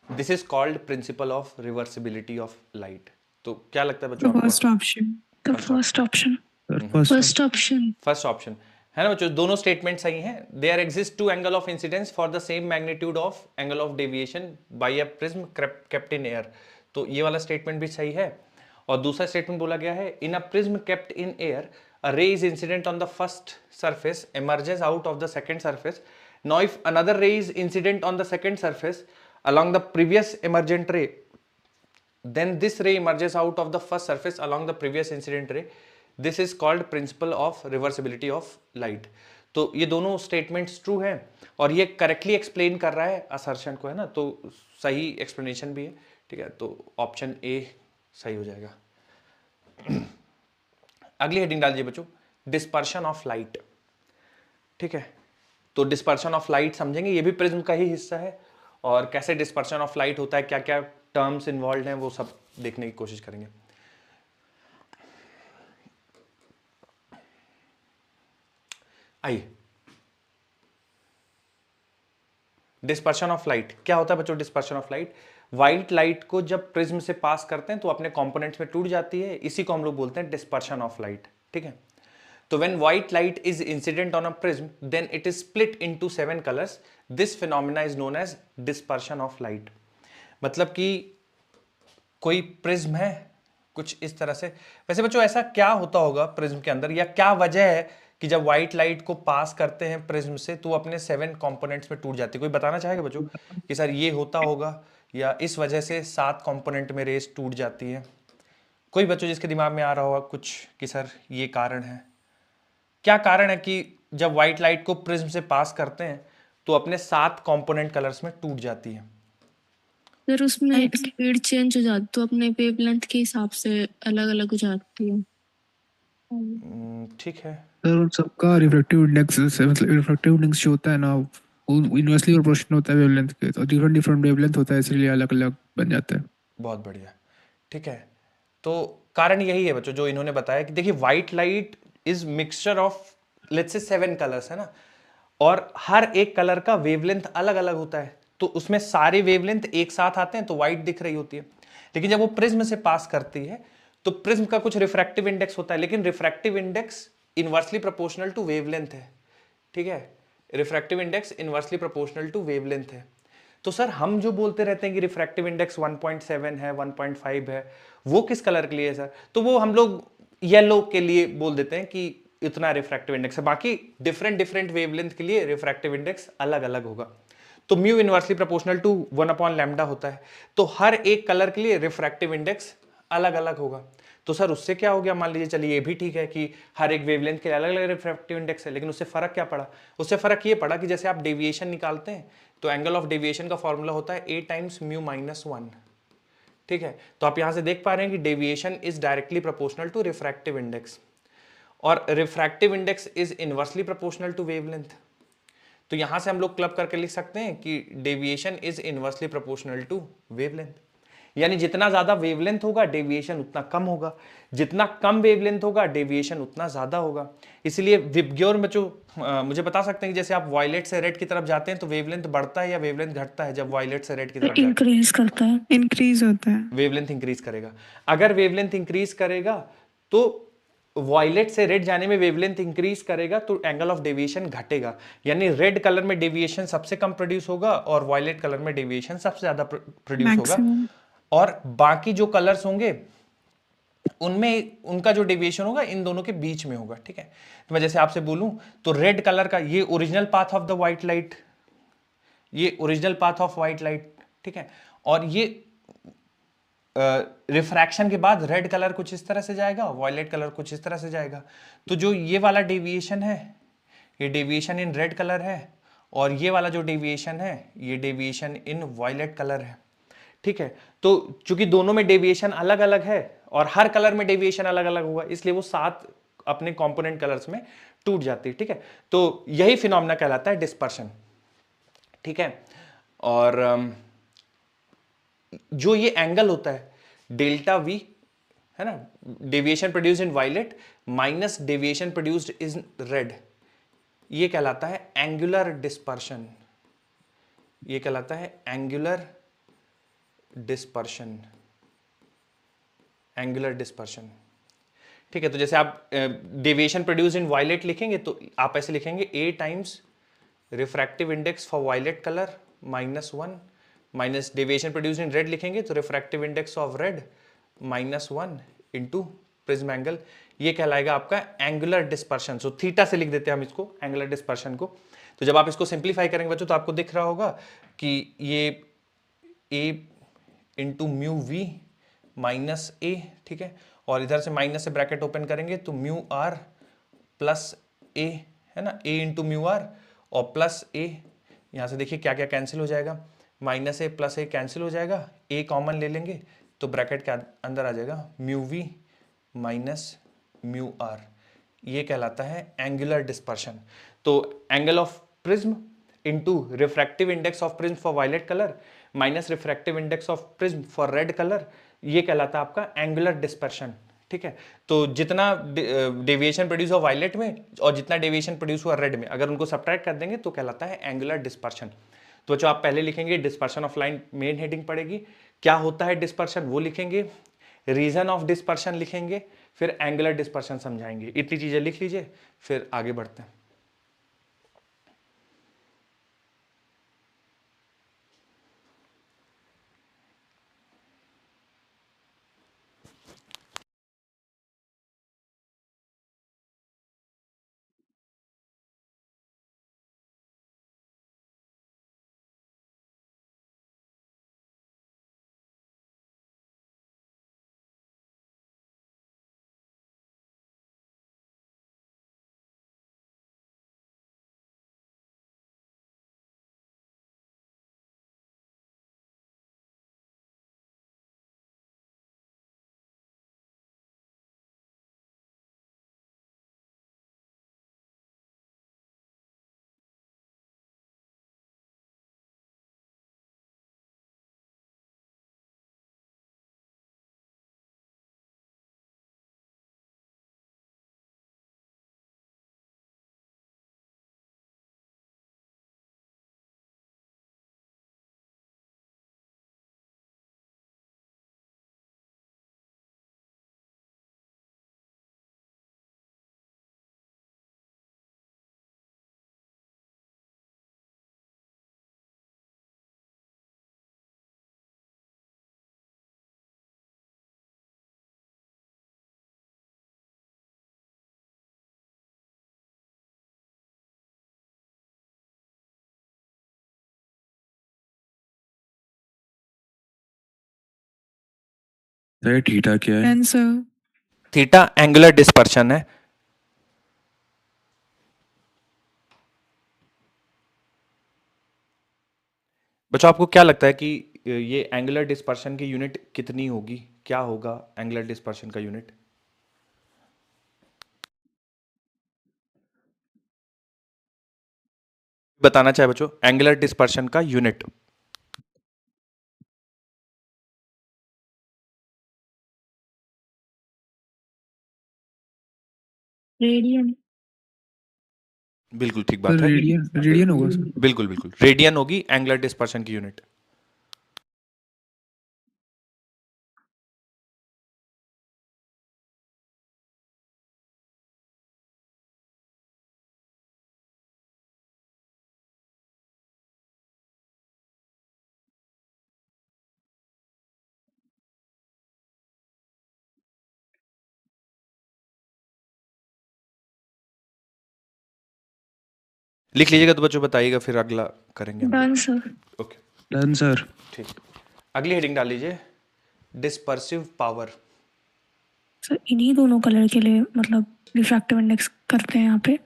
This is called principle of reversibility of light. तो क्या लगता है The बच्चों आपको? first option. The first option. First first option. First option है ना बच्चों, दोनों स्टेटमेंट सही हैं। There exist two angle of incidence for the same magnitude of angle of deviation by a prism kept in air. तो ये वाला statement भी सही है। और दूसरा स्टेटमेंट बोला गया है, in a prism kept in air a ray is incident on the first surface emerges out of the second surface. Now if another ray is incident on the second surface along the previous emergent ray, then this ray emerges out of the first surface along the previous incident ray. This is called principle of reversibility of light. तो ये दोनों statements true हैं और ये correctly explain कर रहा है assertion को, है ना, तो सही एक्सप्लेनेशन भी है। ठीक है, तो ऑप्शन ए सही हो जाएगा। अगली हेडिंग डाल दीजिए बच्चों, डिस्पर्शन ऑफ लाइट। ठीक है, तो डिस्पर्शन ऑफ लाइट समझेंगे, ये भी प्रिज्म का ही हिस्सा है और कैसे डिस्पर्शन ऑफ लाइट होता है, क्या क्या टर्म्स इन्वॉल्व हैं, वो सब देखने की कोशिश करेंगे। आइए, डिस्पर्शन ऑफ लाइट क्या होता है बच्चों? Dispersion of light, white light को जब प्रिज्म से पास करते हैं तो अपने कंपोनेंट्स में टूट जाती है, इसी को हम लोग बोलते हैं डिस्पर्शन ऑफ लाइट। ठीक है, तो when white light is incident on a prism, then it is split into 7 colors. This phenomena is known as dispersion of light. मतलब कि कोई प्रिज्म है कुछ इस तरह से। वैसे बच्चों ऐसा क्या होता होगा प्रिज्म के अंदर, या क्या वजह है कि जब व्हाइट लाइट को पास करते हैं प्रिज्म से तो अपने 7 कंपोनेंट्स में टूट जाती है? कोई बताना चाहेगा बच्चों कि सर ये होता होगा या इस वजह से 7 कंपोनेंट में रेस टूट जाती है? कोई बच्चों जिसके दिमाग में आ रहा होगा कुछ कि सर ये कारण है, क्या कारण है कि जब व्हाइट लाइट को प्रिज्म से पास करते हैं तो अपने 7 कंपोनेंट कलर्स में टूट जाती है? फिर उसमें स्पीड चेंज हो जाती तो अपने वेवलेंथ के हिसाब से अलग अलग हो जाती है। ठीक है, सर उन सबका रिफ्रैक्टिव इंडेक्स से, मतलब रिफ्रैक्टिव इंडेक्स जो होता है ना वो इनवर्सली प्रोपोर्शनल होता है वेवलेंथ के, तो डिफरेंट डिफरेंट वेवलेंथ होता है इसलिए अलग अलग बन जाता है। बहुत बढ़िया। ठीक है, तो कारण यही है बच्चों जो इन्होंने बताया कि देखिए white light is mixture of let's say 7 colours, है ना, और हर एक कलर का वेवलेंथ अलग अलग होता है, तो उसमें सारे वेवलेंथ एक साथ आते हैं तो व्हाइट दिख रही होती है। लेकिन जब वो प्रिज्म से पास करती है तो प्रिज्म का कुछ रिफ्रैक्टिव इंडेक्स होता है, लेकिन refractive index inversely proportional to wavelength है। ठीक है, refractive index inversely proportional to wavelength है। तो सर हम जो बोलते रहते हैं कि रिफ्रैक्टिव इंडेक्स 1.7 है, 1.5 है, वो किस कलर के लिए है सर? तो वो हम लोग येलो के लिए बोल देते हैं कि इतना रिफ्रैक्टिव इंडेक्स है, बाकी डिफरेंट डिफरेंट वेवलेंथ के लिए रिफ्रैक्टिव इंडेक्स अलग अलग होगा। तो म्यू इनवर्सली प्रोपोर्शनल टू 1/λ होता है, तो हर एक कलर के लिए रिफ्रैक्टिव इंडेक्स अलग अलग होगा। तो सर उससे क्या हो गया, मान लीजिए चलिए ये भी ठीक है कि हर एक वेवलेंथ के लिए अलग अलग रिफ्रैक्टिव इंडेक्स है, लेकिन उससे फर्क क्या पड़ा? उससे फर्क ये पड़ा कि जैसे आप डेविएशन निकालते हैं तो एंगल ऑफ डेविएशन का फॉर्मूला होता है a टाइम्स म्यू माइनस 1। ठीक है, तो आप यहां से देख पा रहे हैं कि deviation is directly proportional to refractive index और refractive index is inversely proportional to wavelength. तो यहां से हम लोग क्लब करके लिख सकते हैं कि deviation is inversely proportional to wavelength, यानी जितना ज्यादा वेवलेंथ होगा डेविएशन उतना कम होगा, जितना कम वेवलेंथ होगा डेविएशन उतना ज्यादा होगा। इसलिए विबग्योर में जो मुझे बता सकते हैं कि जैसे आप वायलेट से रेड की तरफ जाते हैं तो वेवलेंथ बढ़ता है या वेवलेंथ घटता है? जब वायलेट से रेड की तरफ जाते हैं इंक्रीज करता है, इंक्रीज होता है। वेवलेंथ इंक्रीज करेगा। अगर वेवलेंथ इंक्रीज करेगा तो वायलेट से रेड जाने में वेवलेंथ इंक्रीज करेगा तो एंगल ऑफ डेविएशन घटेगा, यानी रेड कलर में डेविएशन सबसे कम प्रोड्यूस होगा और वायलेट कलर में डेविएशन सबसे ज्यादा प्रोड्यूस होगा, और बाकी जो कलर्स होंगे उनमें उनका जो डेविएशन होगा इन दोनों के बीच में होगा। ठीक है, तो मैं जैसे आपसे बोलूं तो रेड कलर का ये original path of the white light, ये original path of white light, ठीक है, और ये रिफ्रैक्शन के बाद रेड कलर कुछ इस तरह से जाएगा, वॉयलेट कलर कुछ इस तरह से जाएगा। तो जो ये वाला डेविएशन है, ये डेविएशन इन रेड कलर है, और ये वाला जो डेविएशन है, ये डेविएशन इन वॉयलेट कलर है। ठीक है, तो चूंकि दोनों में डेविएशन अलग अलग है और हर कलर में डेविएशन अलग अलग होगा, इसलिए वो 7 अपने कंपोनेंट कलर्स में टूट जाती है। ठीक है, तो यही फिनोमेना कहलाता है डिस्पर्शन। ठीक है, और जो ये एंगल होता है डेल्टा वी, है ना, deviation produced in violet minus deviation produced in red, ये कहलाता है एंगुलर डिस्पर्शन। ये कहलाता है एंगुलर डिस्पर्शन, एंगुलर डिस्पर्शन। ठीक है, तो जैसे आप डेविएशन प्रोड्यूस्ड इन वायलेट लिखेंगे तो आप ऐसे लिखेंगे A times refractive index for violet colour -1 minus deviation produced in red लिखेंगे तो refractive index of red -1 into prism angle. ये कहलाएगा आपका एंगुलर डिस्पर्शन। सो थीटा से लिख देते हैं हम इसको, एंगुलर डिस्पर्शन को। तो जब आप इसको सिंप्लीफाई करेंगे बच्चों तो आपको दिख रहा होगा कि ये A into mu V minus A, ठीक है, और इधर से माइनस से ब्रैकेट ओपन करेंगे तो म्यू आर प्लस A, है ना, A इंटू म्यू आर और प्लस A। यहाँ से देखिए क्या क्या कैंसिल हो जाएगा, -A प्लस A कैंसिल हो जाएगा, A कॉमन ले लेंगे तो ब्रैकेट के अंदर आ जाएगा mu V minus mu R. ये कहलाता है एंगुलर डिस्पर्शन। तो angle of prism into refractive index of prism for violet colour minus refractive index of prism for red colour, ये कहलाता है आपका एंगुलर डिस्पर्शन। ठीक है, तो जितना डेविएशन प्रोड्यूस हुआ वायलेट में और जितना डेविएशन प्रोड्यूस हुआ रेड में, अगर उनको सब्ट्रैक्ट कर देंगे तो कहलाता है एंगुलर डिस्पर्शन। तो बच्चों आप पहले लिखेंगे dispersion of line, main heading पड़ेगी, क्या होता है डिस्पर्शन वो लिखेंगे, रीजन ऑफ डिस्पर्शन लिखेंगे, फिर एंगुलर डिस्पर्शन समझाएंगे। इतनी चीजें लिख लीजिए, फिर आगे बढ़ते हैं। थीटा क्या है? Ten sir. Theta angular dispersion है। बच्चों आपको क्या लगता है कि ये एंगुलर डिस्पर्शन की यूनिट कितनी होगी, क्या होगा एंगुलर डिस्पर्शन का यूनिट? बताना चाहे बच्चों एंगुलर डिस्पर्शन का यूनिट? रेडियन। बिल्कुल ठीक बात सर है, रेडियन रेडियन होगा सर। बिल्कुल बिल्कुल रेडियन होगी एंगुलर डिस्पर्शन की यूनिट। लिख लीजिएगा तो बच्चों बताइएगा, फिर अगला करेंगे हम। Done sir. Okay done sir. ठीक, अगली हेडिंग डाल लीजिए, डिस्पर्सिव पावर। सर इन्हीं दोनों कलर के लिए मतलब रिफ्रैक्टिव इंडेक्स करते हैं यहाँ पे,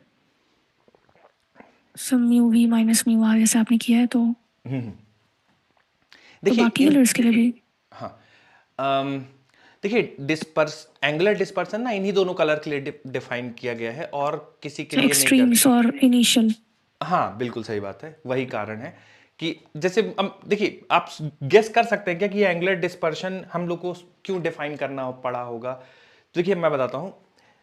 सब mu V minus mu R जैसे आपने किया है, तो देखिए बाकी कलर्स के लिए भी हाँ, देखिए एंगुलर डिस्पर्सन ना इन्हीं दोनों कलर के लिए डिफाइन किया गया है और किसी के लिए नहीं एक्सट्रीम्स और इनिशियल। हाँ बिल्कुल सही बात है, वही कारण है कि जैसे देखिए आप गेस कर सकते हैं क्या कि ये एंगुलर डिस्पर्शन हम लोग को क्यों डिफाइन करना पड़ा होगा। तो देखिए मैं बताता हूँ,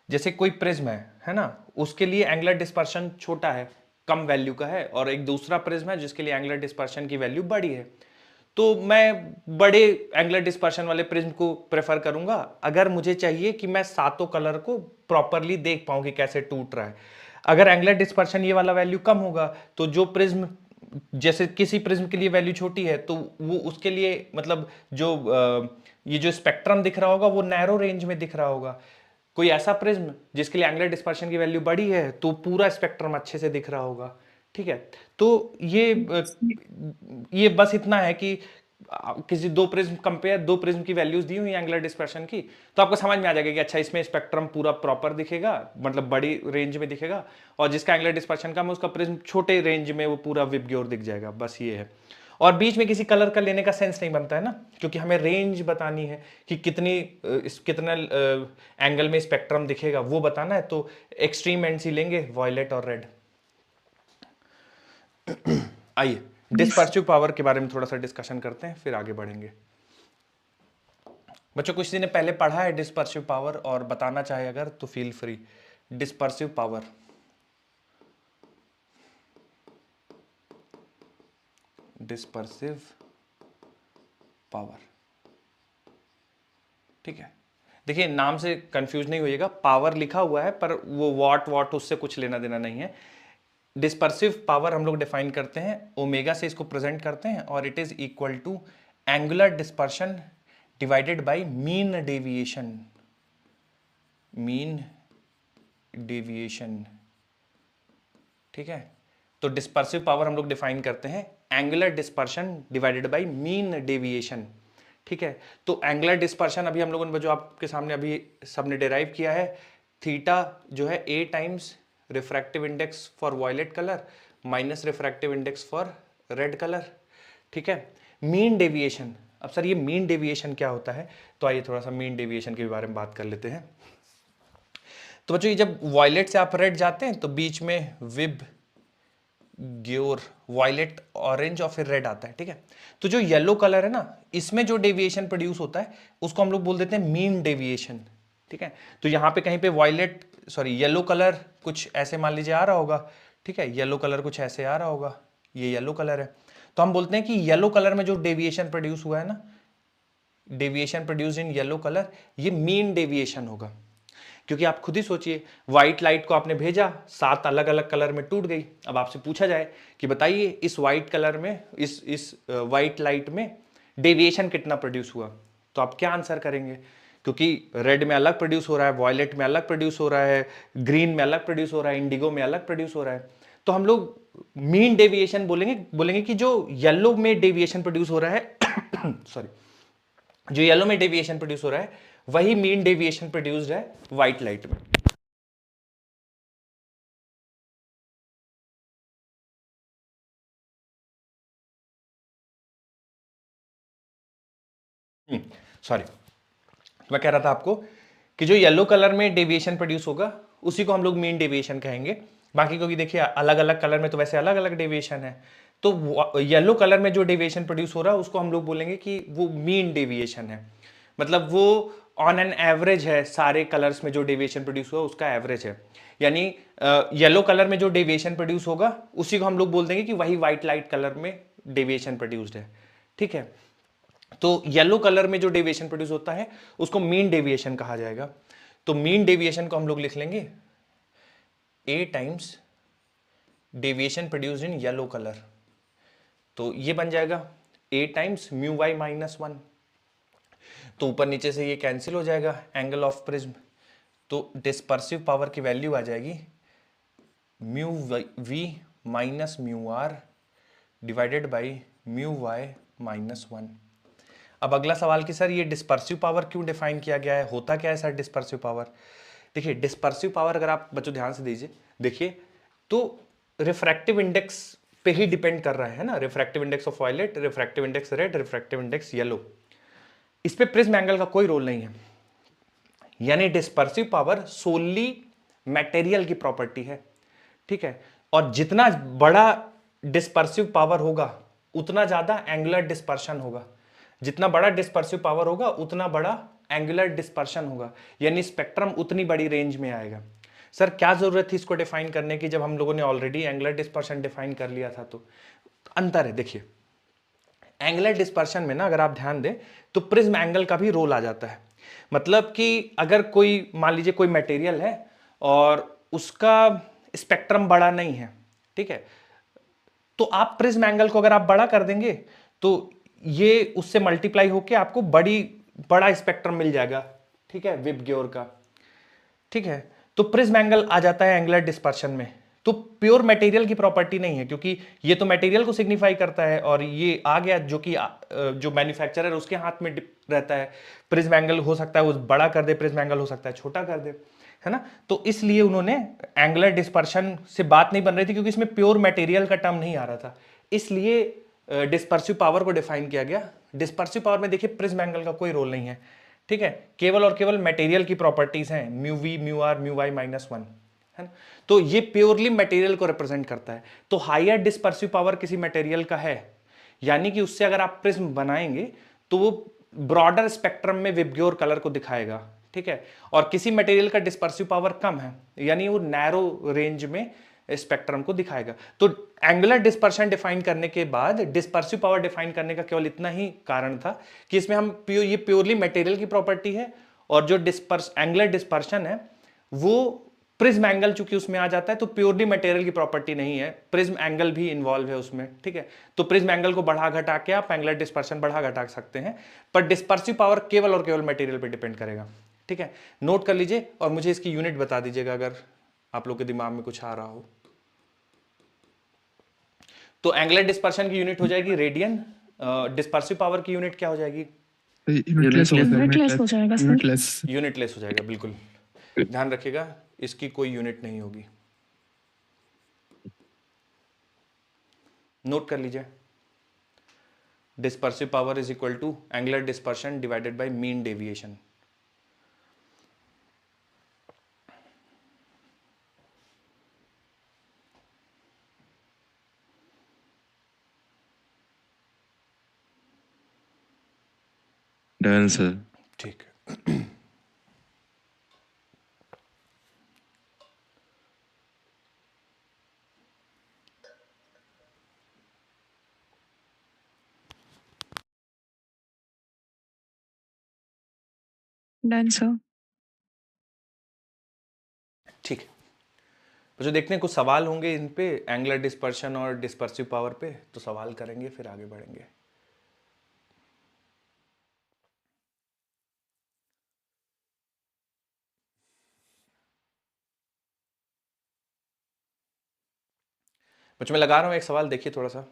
जैसे कोई प्रिज्म है ना, उसके लिए एंगुलर डिस्पर्शन छोटा है, कम वैल्यू का है, और एक दूसरा प्रिज्म है जिसके लिए एंगुलर डिस्पर्शन की वैल्यू बड़ी है। तो मैं बड़े एंगुलर डिस्पर्शन वाले प्रिज्म को प्रेफर करूंगा अगर मुझे चाहिए कि मैं सातों कलर को प्रॉपरली देख पाऊं कि कैसे टूट रहा है। अगर एंगुलर डिस्पर्शन ये वाला वैल्यू कम होगा तो जो प्रिज्म, जैसे किसी प्रिज्म के लिए वैल्यू छोटी है तो वो उसके लिए मतलब जो ये जो स्पेक्ट्रम दिख रहा होगा वो नैरो रेंज में दिख रहा होगा। कोई ऐसा प्रिज्म जिसके लिए एंगुलर डिस्पर्शन की वैल्यू बड़ी है तो पूरा स्पेक्ट्रम अच्छे से दिख रहा होगा। ठीक है, तो ये बस इतना है कि किसी दो प्रिज्म की वैल्यूज दी हुई एंगुलर डिस्पर्शन की, तो आपको समझ में आ जाएगा कि अच्छा इसमें स्पेक्ट्रम पूरा प्रॉपर दिखेगा, मतलब बड़ी रेंज में दिखेगा, और जिसका एंगुलर डिस्पर्शन कम है उसका प्रिज्म छोटे रेंज में वो पूरा विबग्योर दिख जाएगा। बस ये है, और बीच में किसी कलर का लेने का सेंस नहीं बनता है ना, क्योंकि हमें रेंज बतानी है कि कितना एंगल में स्पेक्ट्रम दिखेगा वो बताना है, तो एक्सट्रीम एंड सी लेंगे, वॉयलेट और रेड। आइए डिस्पर्सिव पावर के बारे में थोड़ा सा डिस्कशन करते हैं, फिर आगे बढ़ेंगे। बच्चों किसी ने पहले पढ़ा है डिस्पर्सिव पावर और बताना चाहे अगर तो feel free. Dispersive power, dispersive power, ठीक है। देखिए नाम से कंफ्यूज नहीं होइएगा, पावर लिखा हुआ है पर वो वॉट उससे कुछ लेना देना नहीं है। डिस्पर्सिव पावर हम लोग डिफाइन करते हैं, ओमेगा से इसको प्रेजेंट करते हैं, और it is equal to angular dispersion divided by mean deviation. Mean deviation, ठीक है। तो डिस्पर्सिव पावर हम लोग डिफाइन करते हैं angular dispersion divided by mean deviation, ठीक है। तो एंगुलर डिस्पर्शन अभी हम लोगों ने जो आपके सामने अभी सबने डिराइव किया है, थीटा जो है a times refractive index for violet colour minus refractive index for red colour, ठीक है। मीन डेविएशन, अब सर ये मीन डेविएशन क्या होता है, तो आइए थोड़ा सा मीन डेविएशन के बारे में बात कर लेते हैं। तो बच्चों ये जब वॉयलेट से आप रेड जाते हैं तो बीच में विब ग्योर वॉयलेट ऑरेंज और फिर रेड आता है, ठीक है। तो जो येलो कलर है ना, इसमें जो डेविएशन प्रोड्यूस होता है उसको हम लोग बोल देते हैं मीन डेविएशन, ठीक है। तो यहाँ पे कहीं पे येलो कलर कुछ ऐसे मान लीजिए आ रहा होगा, ठीक है, येलो कलर कुछ ऐसे आ रहा होगा, ये येलो कलर है, तो हम बोलते हैं कि येलो कलर में जो डेविएशन प्रोड्यूस हुआ है ना, deviation produce in yellow colour, ये मीन डेविएशन होगा। क्योंकि आप खुद ही सोचिए, व्हाइट लाइट को आपने भेजा, 7 अलग अलग कलर में टूट गई। अब आपसे पूछा जाए कि बताइए इस व्हाइट कलर में, इस व्हाइट लाइट में डेविएशन कितना प्रोड्यूस हुआ, तो आप क्या आंसर करेंगे? क्योंकि रेड में अलग प्रोड्यूस हो रहा है, वॉयलेट में अलग प्रोड्यूस हो रहा है, ग्रीन में अलग प्रोड्यूस हो रहा है, इंडिगो में अलग प्रोड्यूस हो रहा है। तो हम लोग मीन डेविएशन बोलेंगे कि जो येलो में डेविएशन प्रोड्यूस हो रहा है सॉरी, जो येलो में डेविएशन प्रोड्यूस हो रहा है वही मीन डेविएशन प्रोड्यूस्ड है व्हाइट लाइट में। सॉरी, मैं कह रहा था आपको कि जो येलो कलर में डेविएशन प्रोड्यूस होगा उसी को हम लोग मीन डेविएशन कहेंगे। बाकी क्योंकि देखिए अलग अलग कलर में तो वैसे अलग अलग डेविएशन है, तो येलो कलर में जो डेविएशन प्रोड्यूस हो रहा है उसको हम लोग बोलेंगे कि वो मीन डेविएशन है, मतलब वो ऑन एन एवरेज है, सारे कलर्स में जो डेविएशन प्रोड्यूस हुआ उसका एवरेज है। यानी येलो कलर में जो डेविएशन प्रोड्यूस होगा उसी को हम लोग बोल देंगे कि वही व्हाइट लाइट कलर में डेविएशन प्रोड्यूस्ड है, ठीक है। तो येलो कलर में जो डेविएशन प्रोड्यूस होता है उसको मीन डेविएशन कहा जाएगा। तो मीन डेविएशन को हम लोग लिख लेंगे a times deviation produced in yellow colour, तो ये बन जाएगा a times mu Y minus 1। तो ऊपर नीचे से ये कैंसिल हो जाएगा, एंगल ऑफ प्रिज्म, तो डिस्पर्सिव पावर की वैल्यू आ जाएगी mu V minus mu R divided by mu Y minus 1। अब अगला सवाल कि सर ये डिस्पर्सिव पावर क्यों डिफाइन किया गया है, होता क्या है सर डिस्पर्सिव पावर? देखिए डिस्पर्सिव पावर अगर आप बच्चों ध्यान से दीजिए, देखिए तो रिफ्रैक्टिव इंडेक्स पे ही डिपेंड कर रहा है ना, refractive index of violet, refractive index red, refractive index yellow, इस पे प्रिज्म एंगल का कोई रोल नहीं है। यानी डिस्पर्सिव पावर सोली मटेरियल की प्रॉपर्टी है, ठीक है। और जितना बड़ा डिस्पर्सिव पावर होगा उतना ज्यादा एंगुलर डिस्पर्शन होगा, जितना बड़ा डिस्पर्सिव पावर होगा उतना बड़ा एंगुलर डिस्पर्शन होगा, यानी स्पेक्ट्रम उतनी बड़ी रेंज में आएगा। सर क्या जरूरत थी इसको डिफाइन करने की जब हम लोगों ने ऑलरेडी एंगुलर डिस्पर्शन डिफाइन कर लिया था? तो अंतर है, देखिए एंगुलर डिस्पर्शन में ना अगर आप ध्यान दें तो प्रिज्म एंगल का भी रोल आ जाता है। मतलब कि अगर कोई मान लीजिए कोई मटेरियल है और उसका स्पेक्ट्रम बड़ा नहीं है, ठीक है, तो आप प्रिज्म एंगल को अगर आप बड़ा कर देंगे तो ये उससे मल्टीप्लाई होके आपको बड़ा स्पेक्ट्रम मिल जाएगा, ठीक है, विबग्योर का, ठीक है। तो प्रिज्म एंगल आ जाता है एंगुलर डिस्पर्शन में। तो प्योर मटेरियल की प्रॉपर्टी नहीं है, क्योंकि ये तो मटेरियल को सिग्निफाई करता है और ये आ गया जो कि जो मैन्युफैक्चरर उसके हाथ में रहता है। प्रिज्म एंगल हो सकता है वो बड़ा कर दे, प्रिज्म एंगल हो सकता है छोटा कर दे, है ना। तो इसलिए उन्होंने एंगुलर डिस्पर्शन से बात नहीं बन रही थी, क्योंकि इसमें प्योर मटेरियल का टर्म नहीं आ रहा था, इसलिए डिस्पर्सिव पावर को डिफाइन किया गया। डिस्पर्सिव पावर में देखिए प्रिज्म एंगल का कोई रोल नहीं है, ठीक है, केवल और केवल मटेरियल की प्रॉपर्टीज हैं, mu V, mu R, mu Y -1, है ना। तो ये प्योरली मटेरियल को रिप्रेजेंट करता है। तो हायर डिस्पर्सिव पावर किसी मटेरियल का है, यानी कि उससे अगर आप प्रिज्म बनाएंगे तो वो ब्रॉडर स्पेक्ट्रम में विबग्योर कलर को दिखाएगा, ठीक है। और किसी मटेरियल का डिस्पर्सिव पावर कम है, यानी वो नैरो रेंज में स्पेक्ट्रम को दिखाएगा। तो एंगुलर डिस्पर्शन डिफाइन करने के बाद डिस्पर्सिव पावर डिफाइन करने का केवल इतना ही कारण था कि इसमें हम ये प्योरली मटेरियल की प्रॉपर्टी है, और जो एंगुलर डिस्पर्शन है वो प्रिज्म एंगल चूंकि उसमें आ जाता है तो प्योरली मटेरियल की प्रॉपर्टी नहीं है, प्रिज्म एंगल भी इन्वॉल्व है उसमें, ठीक है। तो प्रिज्म एंगल को बढ़ा घटा के आप एंगुलर डिस्पर्शन बढ़ा घटा सकते हैं, पर डिस्पर्सिव पावर केवल और केवल मटेरियल पे डिपेंड करेगा, ठीक है। नोट कर लीजिए और मुझे इसकी यूनिट बता दीजिएगा अगर आप लोग के दिमाग में कुछ आ रहा हो। तो एंगुलर डिस्पर्शन की यूनिट हो जाएगी रेडियन, डिस्पर्सिव पावर की यूनिट क्या हो जाएगी? यूनिटलेस हो जाता है, यूनिटलेस हो जाएगा सर। यूनिटलेस। यूनिटलेस हो जाएगा, बिल्कुल ध्यान रखिएगा, इसकी कोई यूनिट नहीं होगी। नोट कर लीजिए, dispersive power is equal to angular dispersion divided by mean deviation. Done sir. ठीक है। Done sir. ठीक है, तो जो देखते हैं कुछ सवाल होंगे इन पे एंगुलर डिस्पर्शन और डिस्पर्सिव पावर पे, तो सवाल करेंगे फिर आगे बढ़ेंगे। बच्चों मैं लगा रहा हूं एक सवाल, देखिए थोड़ा सा।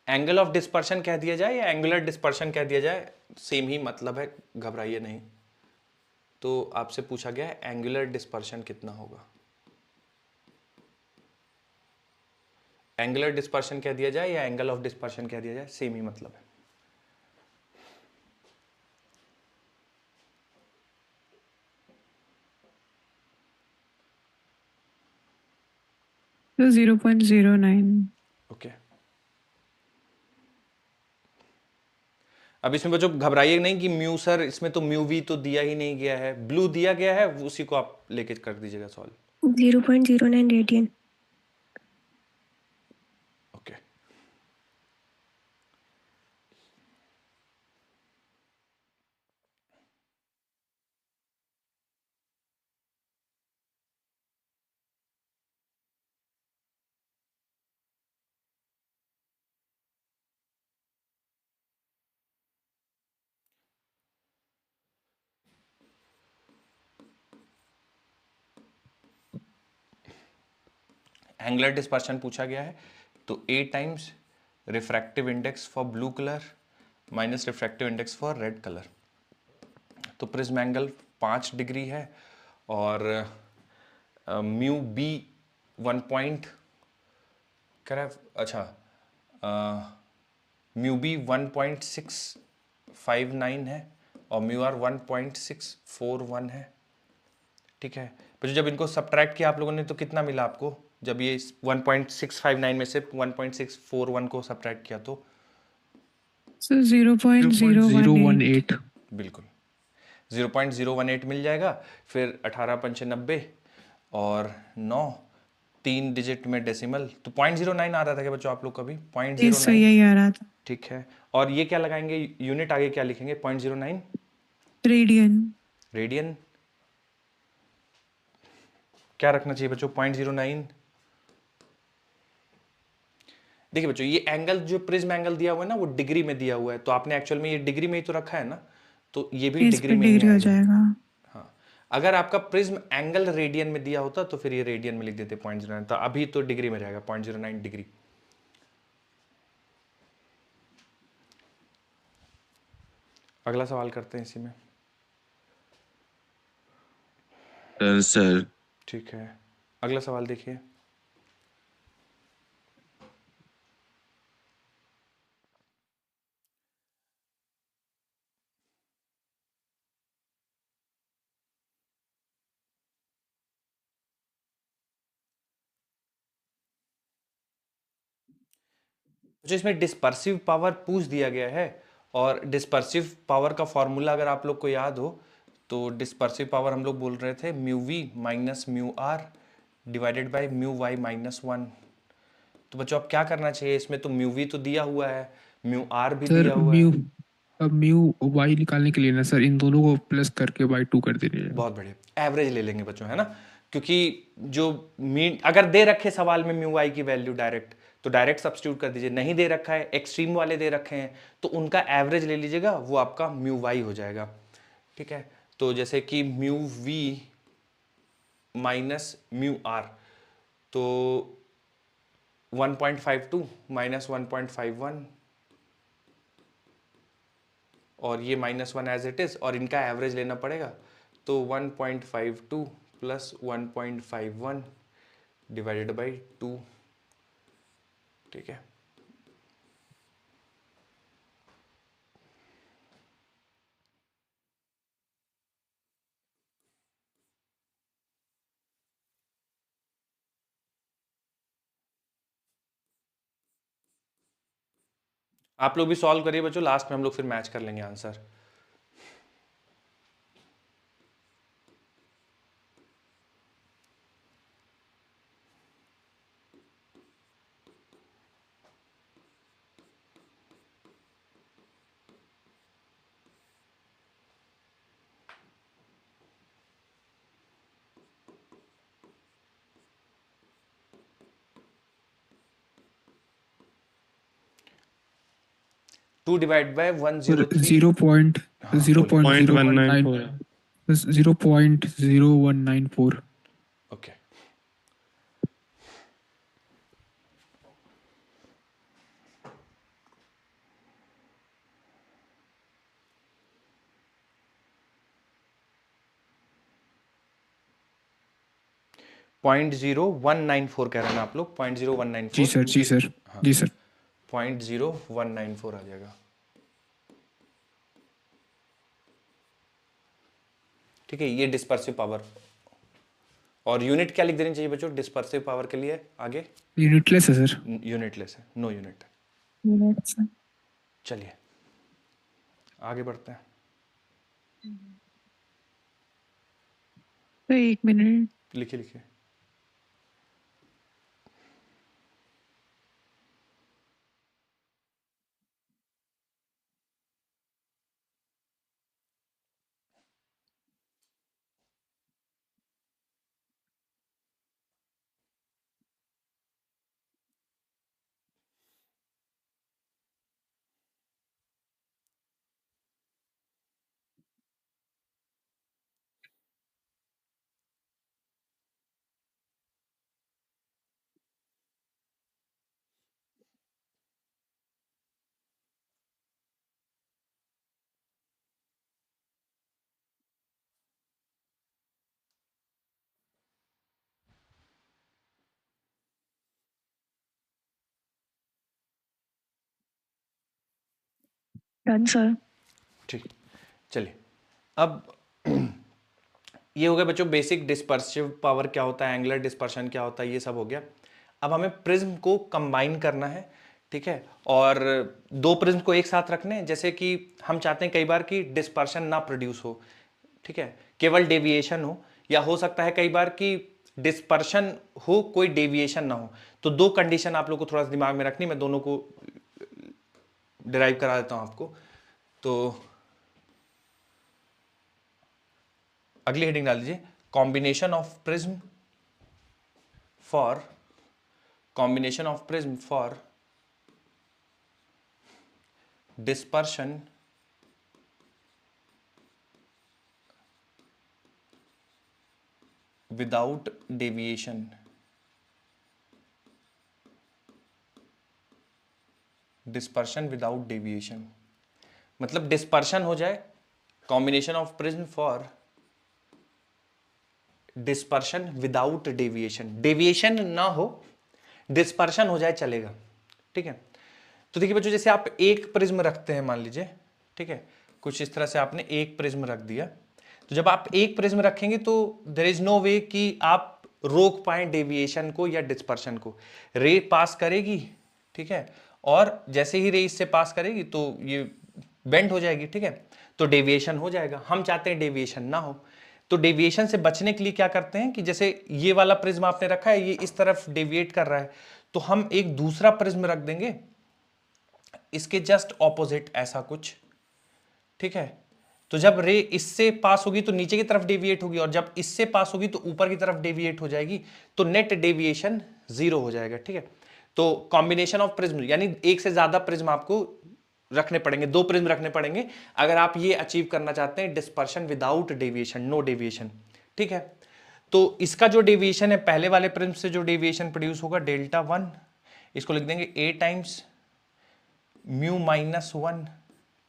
एंगल ऑफ डिस्पर्शन कह दिया जाए या एंगुलर डिस्पर्शन कह दिया जाए, सेम ही मतलब है, घबराइए नहीं। तो आपसे पूछा गया है एंगुलर डिस्पर्शन कितना होगा, एंगुलर डिस्पर्शन कह दिया जाए या एंगल ऑफ डिस्पर्शन कह दिया जाए, सेम ही मतलब है। तो 0.09। ओके, अब इसमें बच्चों घबराइए नहीं कि म्यू सर इसमें तो म्यू वी तो दिया ही नहीं गया है, ब्लू दिया गया है, उसी को आप लेके कर दीजिएगा solve. 0.09 radian. Okay, angular dispersion पूछा गया है, तो A times refractive index for blue colour minus refractive index for red colour. तो प्रिज्म एंगल 5 डिग्री है और म्यू बी 1 पॉइंट कह रहा है, अच्छा म्यू बी 1.659 है और म्यू आर 1.641 है। ठीक है, पर जब इनको सब्ट्रैक्ट किया आप लोगों ने तो कितना मिला आपको? जब ये 1.659 में से 1.641 को सब्ट्रैक्ट किया तो So 0.018. 0.018. बिल्कुल 0.018 मिल जाएगा। फिर 18 पंचे 90 और 9 3 डिजिट में डेसिमल, तो 0.09 आ रहा था क्या बच्चों आप लोग का भी? इस 0.09। यही आ रहा था. ठीक है, और ये क्या लगाएंगे यूनिट आगे क्या लिखेंगे? 0.09 रेडियन. रेडियन। क्या रखना चाहिए बच्चों? 0.09। देखिए बच्चों, ये एंगल जो प्रिज्म एंगल दिया हुआ है ना, वो डिग्री में दिया हुआ है, तो आपने एक्चुअल में ये डिग्री में ही तो रखा है ना, तो ये भी इस डिग्री पे में ही डिग्री हो आएगा। जाएगा. हाँ, अगर आपका प्रिज्म एंगल रेडियन में दिया होता तो फिर ये रेडियन में लिख देते 0.09, तो अभी तो डिग्री में रहेगा 0.09 डिग्री। अगला सवाल करते हैं इसी में। Done sir. ठीक है, अगला सवाल देखिए। जो इसमें डिस्पर्सिव पावर पूछ दिया गया है, और डिस्पर्सिव पावर का फॉर्मूला अगर आप लोग को याद हो तो डिस्पर्सिव पावर हम लोग बोल रहे थे mu V minus mu R divided by mu Y minus 1। तो बच्चों अब क्या करना चाहिए इसमें? तो म्यू वी तो दिया हुआ है, म्यू आर भी सर दिया हुआ है। अब म्यू वाई निकालने के लिए ना सर इन दोनों को प्लस करके बाई 2 कर दीजिए. बहुत बढ़िया, एवरेज ले लेंगे बच्चों, है ना, क्योंकि जो मीन अगर दे रखे सवाल में म्यू आई की वैल्यू डायरेक्ट, तो डायरेक्ट सब्स्टिट्यूट कर दीजिए। नहीं दे रखा है, एक्सट्रीम वाले दे रखे हैं, तो उनका एवरेज ले लीजिएगा, वो आपका म्यू वाई हो जाएगा। ठीक है, तो जैसे कि mu V minus mu R, तो 1.52 माइनस 1.51 और ये -1 एज इट इज, और इनका एवरेज लेना पड़ेगा, तो 1.52 प्लस 1.51 डिवाइडेड बाई 2। ठीक है, आप लोग भी सॉल्व करिए बच्चों, लास्ट में हम लोग फिर मैच कर लेंगे answer. Two divide by 103। 0.0194. 0.0194. Okay, point 0194 कह रहे हैं ना आप लोग? 0.0194। जी सर जी सर जी सर. 0.0194 आ जाएगा। ठीक है, ये डिस्पर्सिव पावर, और यूनिट क्या लिख देनी चाहिए बच्चों डिस्पर्सिव पावर के लिए आगे? यूनिटलेस है सर. यूनिटलेस है, नो यूनिट। चलिए आगे बढ़ते हैं। तो 1 मिनट. लिखिए लिखिए। Done sir. ठीक, चलिए अब ये हो गया बच्चों बेसिक डिस्पर्सिव पावर क्या होता है, एंगुलर डिस्पर्शन क्या होता है, ये सब हो गया। अब हमें प्रिज्म को कंबाइन करना है, ठीक है, और दो प्रिज्म को एक साथ रखने हैं। जैसे कि हम चाहते हैं कई बार कि डिस्पर्शन ना प्रोड्यूस हो, ठीक है, केवल डेविएशन हो, या हो सकता है कई बार कि डिस्पर्शन हो कोई डेविएशन ना हो। तो दो कंडीशन आप लोग को थोड़ा सा दिमाग में रखनी, मैं दोनों को डिराइव करा देता हूं आपको। तो अगली हेडिंग डाल दीजिए, combination of prism for dispersion without deviation. Dispersion without deviation मतलब डिस्पर्शन हो जाए, combination of prism for dispersion without deviation, deviation ना हो, डिस्पर्शन हो जाए चलेगा, ठीक है। तो देखिए बच्चों, जैसे आप एक प्रिज्म रखते हैं मान लीजिए, ठीक है, कुछ इस तरह से आपने एक प्रिज्म रख दिया। तो जब आप एक प्रिज्म रखेंगे तो देयर इज नो वे कि आप रोक पाए डेविएशन को या डिस्पर्शन को। रे पास करेगी, ठीक है, और जैसे ही रे इससे पास करेगी तो ये बेंड हो जाएगी, ठीक है, तो डेविएशन हो जाएगा। हम चाहते हैं डेविएशन ना हो, तो डेविएशन से बचने के लिए क्या करते हैं कि जैसे ये वाला प्रिज्म आपने रखा है, ये इस तरफ डेविएट कर रहा है, तो हम एक दूसरा प्रिज्म रख देंगे इसके जस्ट ऑपोजिट, ऐसा कुछ, ठीक है। तो जब रे इससे पास होगी तो नीचे की तरफ डेविएट होगी, और जब इससे पास होगी तो ऊपर की तरफ डेविएट हो जाएगी, तो नेट डेविएशन 0 हो जाएगा, ठीक है। तो कॉम्बिनेशन ऑफ प्रिज्म यानी एक से ज्यादा प्रिज्म आपको रखने पड़ेंगे, दो प्रिज्म रखने पड़ेंगे अगर आप ये अचीव करना चाहते हैं dispersion without deviation, no deviation, ठीक है। तो इसका जो डेविएशन है, पहले वाले प्रिज्म से जो डेविएशन प्रोड्यूस होगा डेल्टा 1, इसको लिख देंगे a टाइम्स म्यू माइनस 1,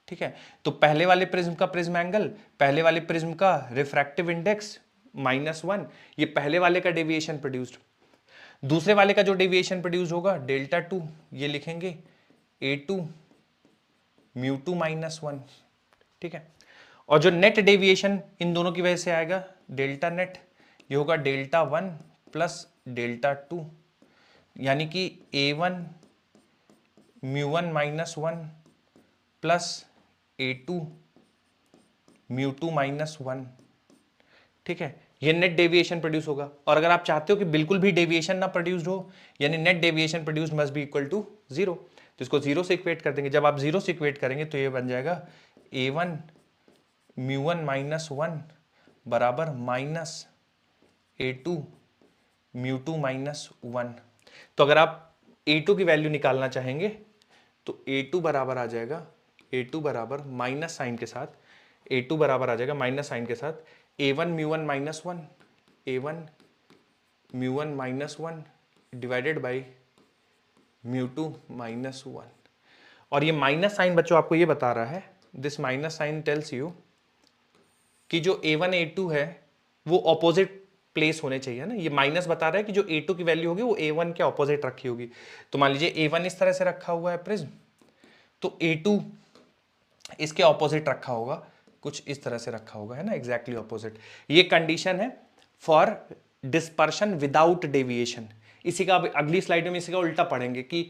ठीक है। तो पहले वाले प्रिज्म का प्रिज्म एंगल, पहले वाले प्रिज्म का रिफ्रैक्टिव इंडेक्स -1, ये पहले वाले का डेविएशन प्रोड्यूस्ड। दूसरे वाले का जो डेविएशन प्रोड्यूस होगा डेल्टा 2, ये लिखेंगे a2 म्यू 2 माइनस 1, ठीक है। और जो नेट डेविएशन इन दोनों की वजह से आएगा डेल्टा नेट, ये होगा डेल्टा 1 प्लस डेल्टा 2, यानी कि a1 mu 1 minus 1 plus a2 mu 2 minus 1, ठीक है। ये नेट डेविएशन प्रोड्यूस होगा। और अगर आप चाहते हो कि बिल्कुल भी डेविएशन ना प्रोड्यूस्ड हो, यानी net deviation produced must be equal to 0, तो इसको 0 से इक्वेट कर देंगे। जब आप 0 से इक्वेट करेंगे तो ये बन जाएगा a1 म्यू 1 माइनस 1 बराबर माइनस a2 म्यू 2 माइनस 1। तो अगर आप a2 की वैल्यू निकालना चाहेंगे तो a2 बराबर आ जाएगा, a2 बराबर माइनस साइन के साथ, a2 बराबर आ जाएगा माइनस साइन के साथ a1 mu 1 minus 1, a1 mu 1 minus 1 divided by mu 2 minus 1। और ये माइनस साइन बच्चों आपको ये बता रहा है, this minus sign tells you कि जो a1 a2 है वो ऑपोजिट प्लेस होने चाहिए ना। ये माइनस बता रहा है कि जो a2 की वैल्यू होगी वो a1 के ऑपोजिट रखी होगी। तो मान लीजिए a1 इस तरह से रखा हुआ है प्रिज्म, तो a2 इसके ऑपोजिट रखा होगा, कुछ इस तरह से रखा होगा, है ना, एग्जैक्टली ऑपोजिट। ये कंडीशन है फॉर डिस्पर्शन विदाउट डेविएशन। इसी का अगली स्लाइड में इसी का उल्टा पढ़ेंगे कि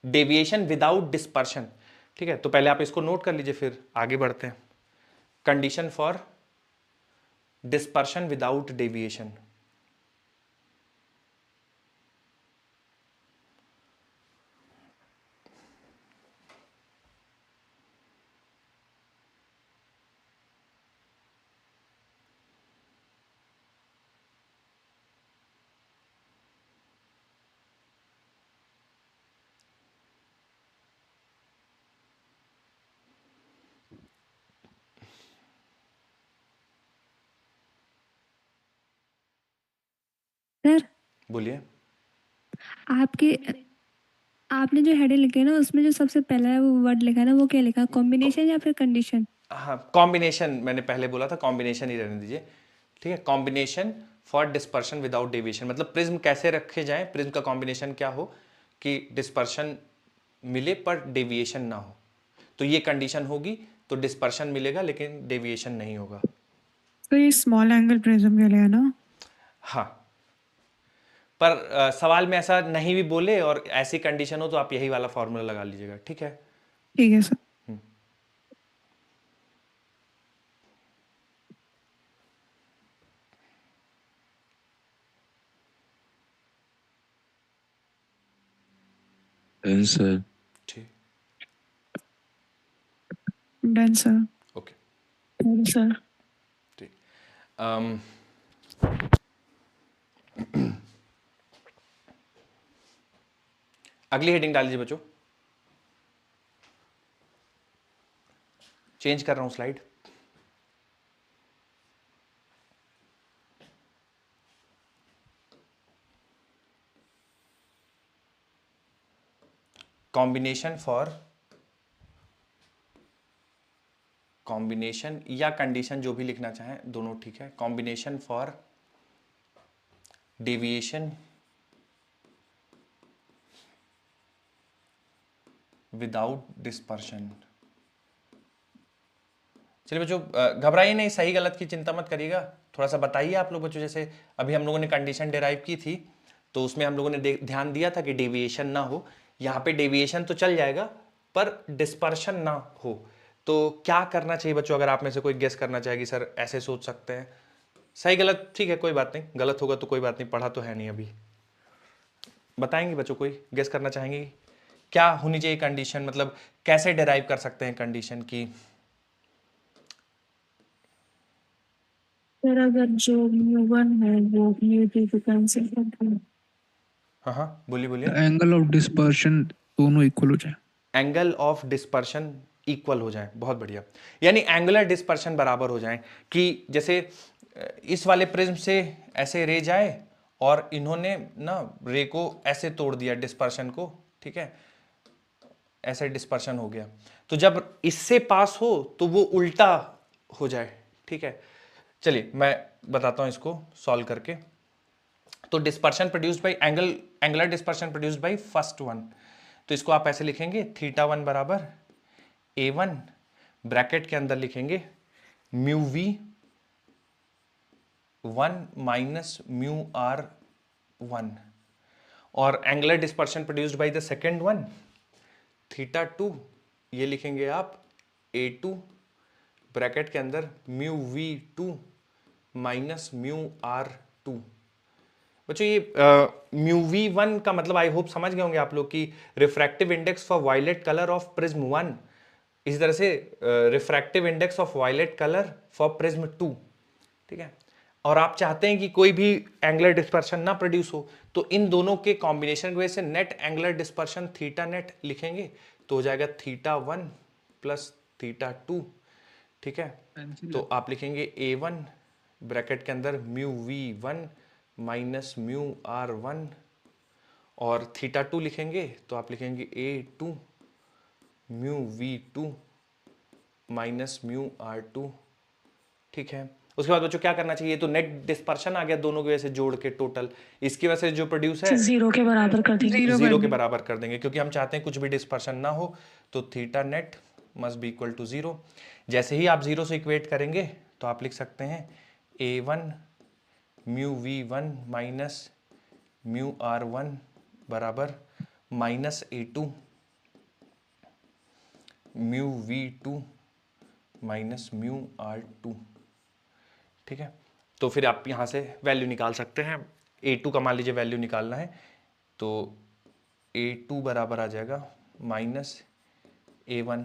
डेविएशन विदाउट डिस्पर्शन, ठीक है। तो पहले आप इसको नोट कर लीजिए, फिर आगे बढ़ते हैं। Condition for dispersion without deviation, sir बोलिए। आपने जो हेडिंग लिखी है ना, उसमें जो सबसे पहला है वो वर्ड लिखा है ना, वो क्या लिखा है, कॉम्बिनेशन या फिर कंडीशन? हाँ, कॉम्बिनेशन मैंने पहले बोला था, कॉम्बिनेशन ही रहने दीजिए, ठीक है। Combination for dispersion without deviation मतलब प्रिज्म कैसे रखे जाएं, प्रिज्म का कॉम्बिनेशन क्या हो कि डिस्पर्शन मिले पर डेविएशन ना हो, तो ये कंडीशन होगी तो डिस्पर्शन मिलेगा लेकिन डेविएशन नहीं होगा। तो ये स्मॉल एंगल प्रिज्म के लिए है ना? हाँ, पर सवाल में ऐसा नहीं भी बोले और ऐसी कंडीशन हो तो आप यही वाला फॉर्मूला लगा लीजिएगा, ठीक है। ठीक है सर। Done sir. ठीक, डन सर। ओके, सर ठीक। अगली हेडिंग डाल लीजिए बच्चों, चेंज कर रहा हूं स्लाइड। कॉम्बिनेशन या कंडीशन जो भी लिखना चाहें दोनों ठीक है। Combination for deviation without dispersion. चलिए बच्चों, घबराइए नहीं, सही गलत की चिंता मत करिएगा, थोड़ा सा बताइए आप लोग बच्चों। जैसे अभी हम लोगों ने कंडीशन डिराइव की थी तो उसमें हम लोगों ने ध्यान दिया था कि डेविएशन ना हो। यहाँ पे डेविएशन तो चल जाएगा पर डिस्पर्शन ना हो, तो क्या करना चाहिए बच्चों? अगर आप में से कोई गेस करना चाहेगी, सर ऐसे सोच सकते हैं, सही गलत ठीक है कोई बात नहीं, गलत होगा तो कोई बात नहीं, पढ़ा तो है नहीं अभी। बताएंगे बच्चों, कोई गेस करना चाहेंगे क्या होनी चाहिए कंडीशन, मतलब कैसे डिराइव कर सकते हैं कंडीशन की? सर अगर जो U1 है वो U2 को कैंसिल कर दो। हाँ हाँ, बोलिए बोलिए। एंगल ऑफ डिस्पर्शन दोनों इक्वल हो जाए। एंगल ऑफ डिस्पर्शन इक्वल हो जाए, बहुत बढ़िया। यानी एंगुलर डिस्पर्शन बराबर हो जाए, कि जैसे इस वाले प्रिज्म से ऐसे रे जाए और इन्होंने ना रे को ऐसे तोड़ दिया, डिस्पर्शन को, ठीक है, ऐसे डिस्पर्शन हो गया, तो जब इससे पास हो तो वो उल्टा हो जाए, ठीक है। चलिए मैं बताता हूं इसको सॉल्व करके। तो dispersion produced bye angular dispersion produced by first one, तो इसको आप ऐसे लिखेंगे θ1 बराबर A1, ब्रैकेट के अंदर लिखेंगे mu V 1 minus mu R 1, और angular dispersion produced by the second one θ2, ये लिखेंगे आप A2, ब्रैकेट के अंदर mu V 2 minus mu R 2। बच्चों ये म्यू वी 1 का मतलब आई होप समझ गए होंगे आप लोग कि refractive index for violet colour of prism 1, इसी तरह से refractive index of violet colour for prism 2, ठीक है। और आप चाहते हैं कि कोई भी एंगुलर डिस्पर्शन ना प्रोड्यूस हो, तो इन दोनों के कॉम्बिनेशन की वजह से net angular dispersion theta net लिखेंगे, तो हो जाएगा θ1 प्लस θ2, ठीक है। तो आप लिखेंगे A1 ब्रैकेट के अंदर mu V 1 minus mu R 1, और θ2 लिखेंगे तो आप लिखेंगे A2 mu V 2 minus mu R 2, ठीक है। उसके बाद बच्चों क्या करना चाहिए? तो नेट डिस्पर्शन आ गया दोनों की वजह से जोड़ के टोटल, इसकी वजह से जो प्रोड्यूस है जीरो के बराबर कर देंगे। जीरो के बराबर कर देंगे, क्योंकि हम चाहते हैं कुछ भी डिस्पर्शन ना हो, तो theta net must be equal to 0। जैसे ही आप 0 से इक्वेट करेंगे तो आप लिख सकते हैं A1 mu V1 minus mu R1 बराबर minus A2 mu V2 minus mu R2, ठीक है। तो फिर आप यहाँ से वैल्यू निकाल सकते हैं। A2 का मान लीजिए वैल्यू निकालना है, तो A2 बराबर आ जाएगा minus A1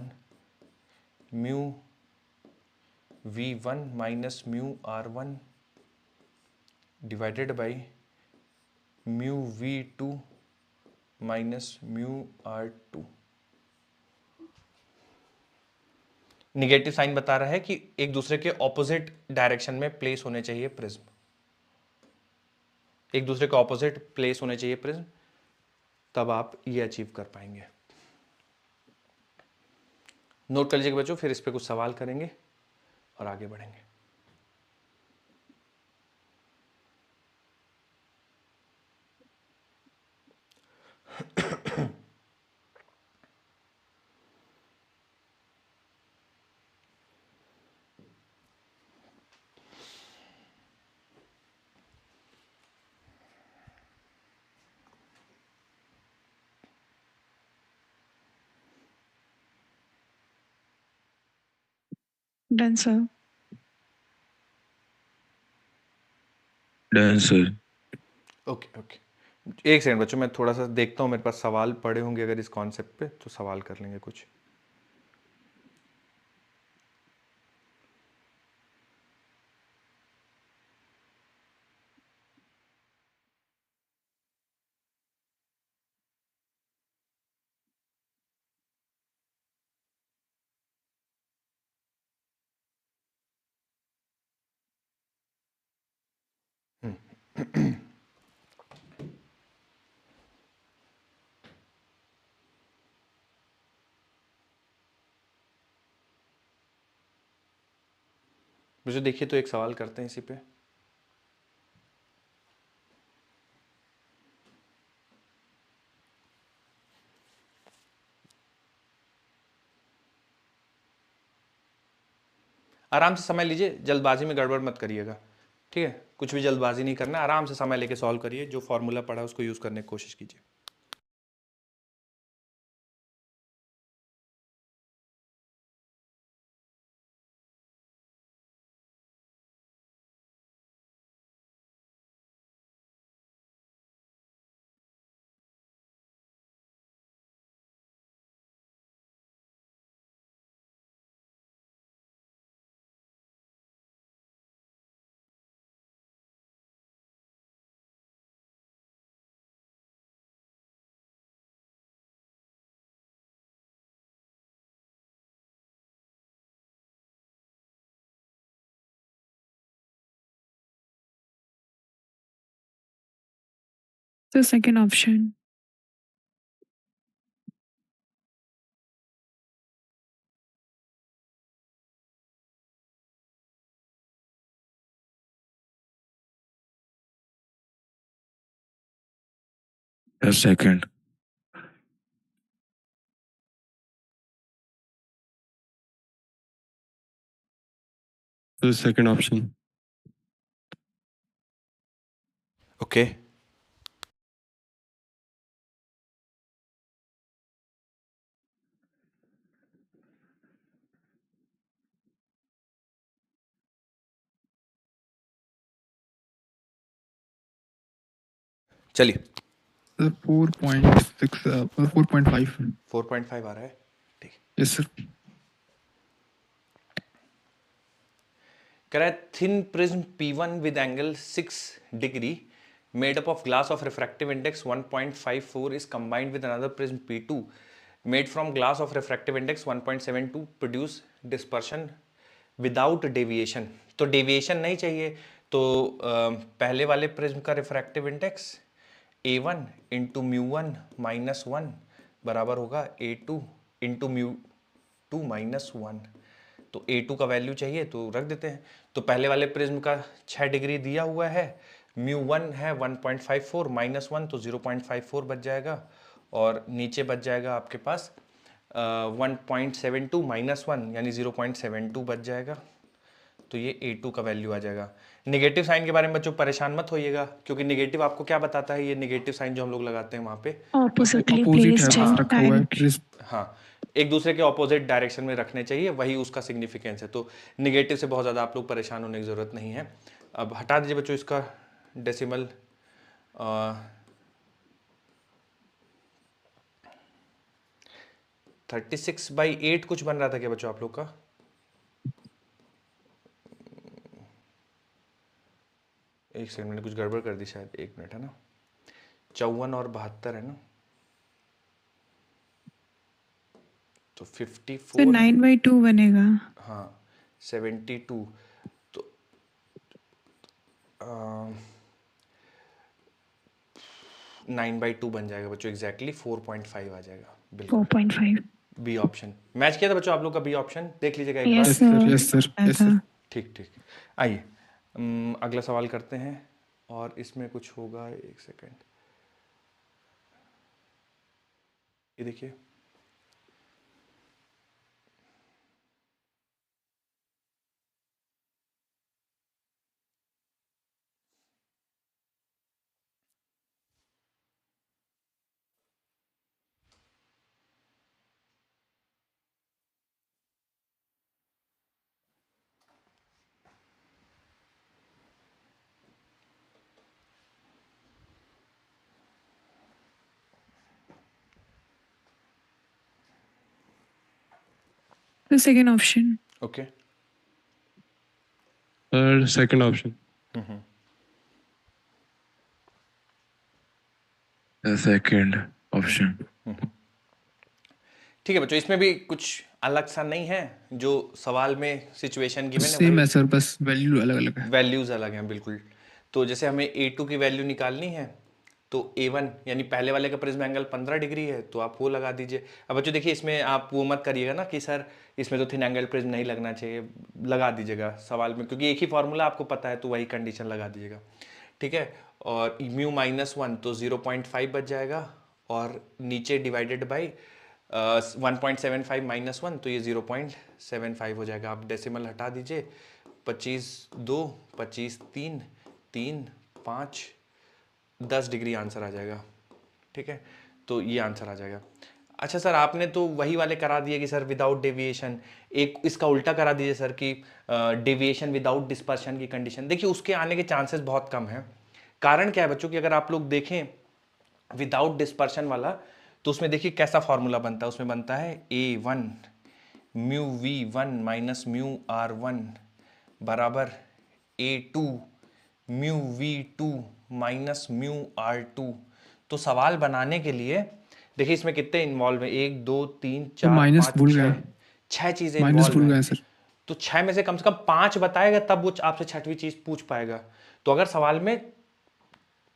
mu V1 minus mu R1 divided by mu V2 minus mu R2। Negative sign बता रहा है कि एक दूसरे के ऑपोजिट डायरेक्शन में प्लेस होने चाहिए प्रिज्म, एक दूसरे के ऑपोजिट प्लेस होने चाहिए प्रिज्म, तब आप ये अचीव कर पाएंगे। नोट कर लीजिएगा बच्चों, फिर इस पे कुछ सवाल करेंगे और आगे बढ़ेंगे। Done, sir. Done sir. Okay okay, एक सेकंड बच्चों, मैं थोड़ा सा देखता हूँ, मेरे पास सवाल पड़े होंगे अगर इस कॉन्सेप्ट पे, तो सवाल कर लेंगे कुछ। मुझे देखिए, तो एक सवाल करते हैं इसी पे। आराम से समय लीजिए, जल्दबाजी में गड़बड़ मत करिएगा, ठीक है? कुछ भी जल्दबाजी नहीं करना, आराम से समय लेके सॉल्व करिए, जो फॉर्मूला पढ़ा है उसको यूज़ करने की कोशिश कीजिए। The second option. The second. The second option. Okay, चलिए। 4.6 4.5। 4.5 आ रहा है, ठीक है। Yes sir. कह रहा है thin prism P1 with angle 6 degree made up of glass of refractive index 1.54 is combined with another prism P2 made from glass of refractive index 1.72 produce dispersion without deviation। तो deviation नहीं चाहिए, तो पहले वाले prism का refractive index A1 into mu one minus one बराबर होगा A2 into mu two minus one. तो A2 का वैल्यू चाहिए तो रख देते हैं। तो पहले वाले प्रिज्म का 6 डिग्री दिया हुआ है, म्यू वन है 1.54 माइनस वन, तो 0.54 बच जाएगा, और नीचे बच जाएगा आपके पास 1.72 माइनस वन यानी 0.72 बच जाएगा। तो ये A2 का वैल्यू आ जाएगा। निगेटिव साइन के बारे में बच्चों परेशान मत होइएगा, क्योंकि निगेटिव आपको क्या बताता है, ये निगेटिव साइन जो हम लोग लगाते हैं वहाँ पे ऑपोजिटली अपोजिट प्लेस्ड है है। रखा हुआ है Direct. प्रिज्म। हाँ, एक दूसरे के ऑपोजिट डायरेक्शन में रखने चाहिए, वही उसका सिग्निफिकेंस है। तो निगेटिव से बहुत ज़्यादा आप लोग परेशान होने की ज़रूरत नहीं है। अब हटा दीजिए बच्चों इसका डेसिमल। 36/8 कुछ बन रहा था क्या बच्चों आप लोग का? एक सेकंड, मैंने कुछ गड़बड़ कर दी शायद, एक मिनट, है ना? 54 और 72 है ना, तो So 54 है। 9/2 बनेगा. हाँ, 72, तो 9/2 बन जाएगा बच्चों, एग्जैक्टली 4.5 आ जाएगा, बिल्कुल। 4.5। बी ऑप्शन मैच किया था बच्चों आप लोग का, बी ऑप्शन देख लीजिएगा एक Yes, बार। Yes sir sir. Yes sir yes था. सर। ठीक ठीक, आइए अगला सवाल करते हैं, और इसमें कुछ होगा, एक सेकंड, ये देखिए। So second option. Okay Sir, second option. The second option. ठीक है बच्चों, इसमें भी कुछ अलग सा नहीं है, जो सवाल में सिचुएशन गिवन है सेम है सर, बस वैल्यू अलग अलग है। वैल्यूज अलग हैं बिल्कुल। तो जैसे हमें A2 की वैल्यू निकालनी है, तो A1 यानी पहले वाले का प्रिज्म एंगल 15 डिग्री है, तो आप वो लगा दीजिए। अब बच्चों देखिए, इसमें आप वो मत करिएगा ना कि सर इसमें तो थिन एंगल प्रिज्म नहीं लगना चाहिए, लगा दीजिएगा सवाल में, क्योंकि एक ही फॉर्मूला आपको पता है, तो वही कंडीशन लगा दीजिएगा, ठीक है। और म्यू -1 तो 0.5 बच जाएगा, और नीचे डिवाइडेड बाई 1.75 -1 तो ये 0.75 हो जाएगा। आप डेसिमल हटा दीजिए, 25 2 25 3 3 5 10 डिग्री आंसर आ जाएगा, ठीक है। तो ये आंसर आ जाएगा। अच्छा सर, आपने तो वही वाले करा दिए कि सर विदाउट डेविएशन, एक इसका उल्टा करा दीजिए सर कि डेविएशन विदाउट डिस्पर्शन की कंडीशन। देखिए उसके आने के चांसेस बहुत कम हैं। कारण क्या है बच्चों कि अगर आप लोग देखें विदाउट डिस्पर्शन वाला, तो उसमें देखिए कैसा फॉर्मूला बनता है। उसमें बनता है A1 mu V1 minus mu R1 बराबर A2 mu V2 minus mu R2। तो सवाल बनाने के लिए देखिए इसमें कितने इन्वॉल्व है, 1 2 3 4 माइनस 5 भूल 6 गए। 6 चीजें माइनस इन्वॉल्व भूल है। गए सर। तो 6 में से कम 5 बताएगा, तब वो आपसे छठवीं चीज पूछ पाएगा। तो अगर सवाल में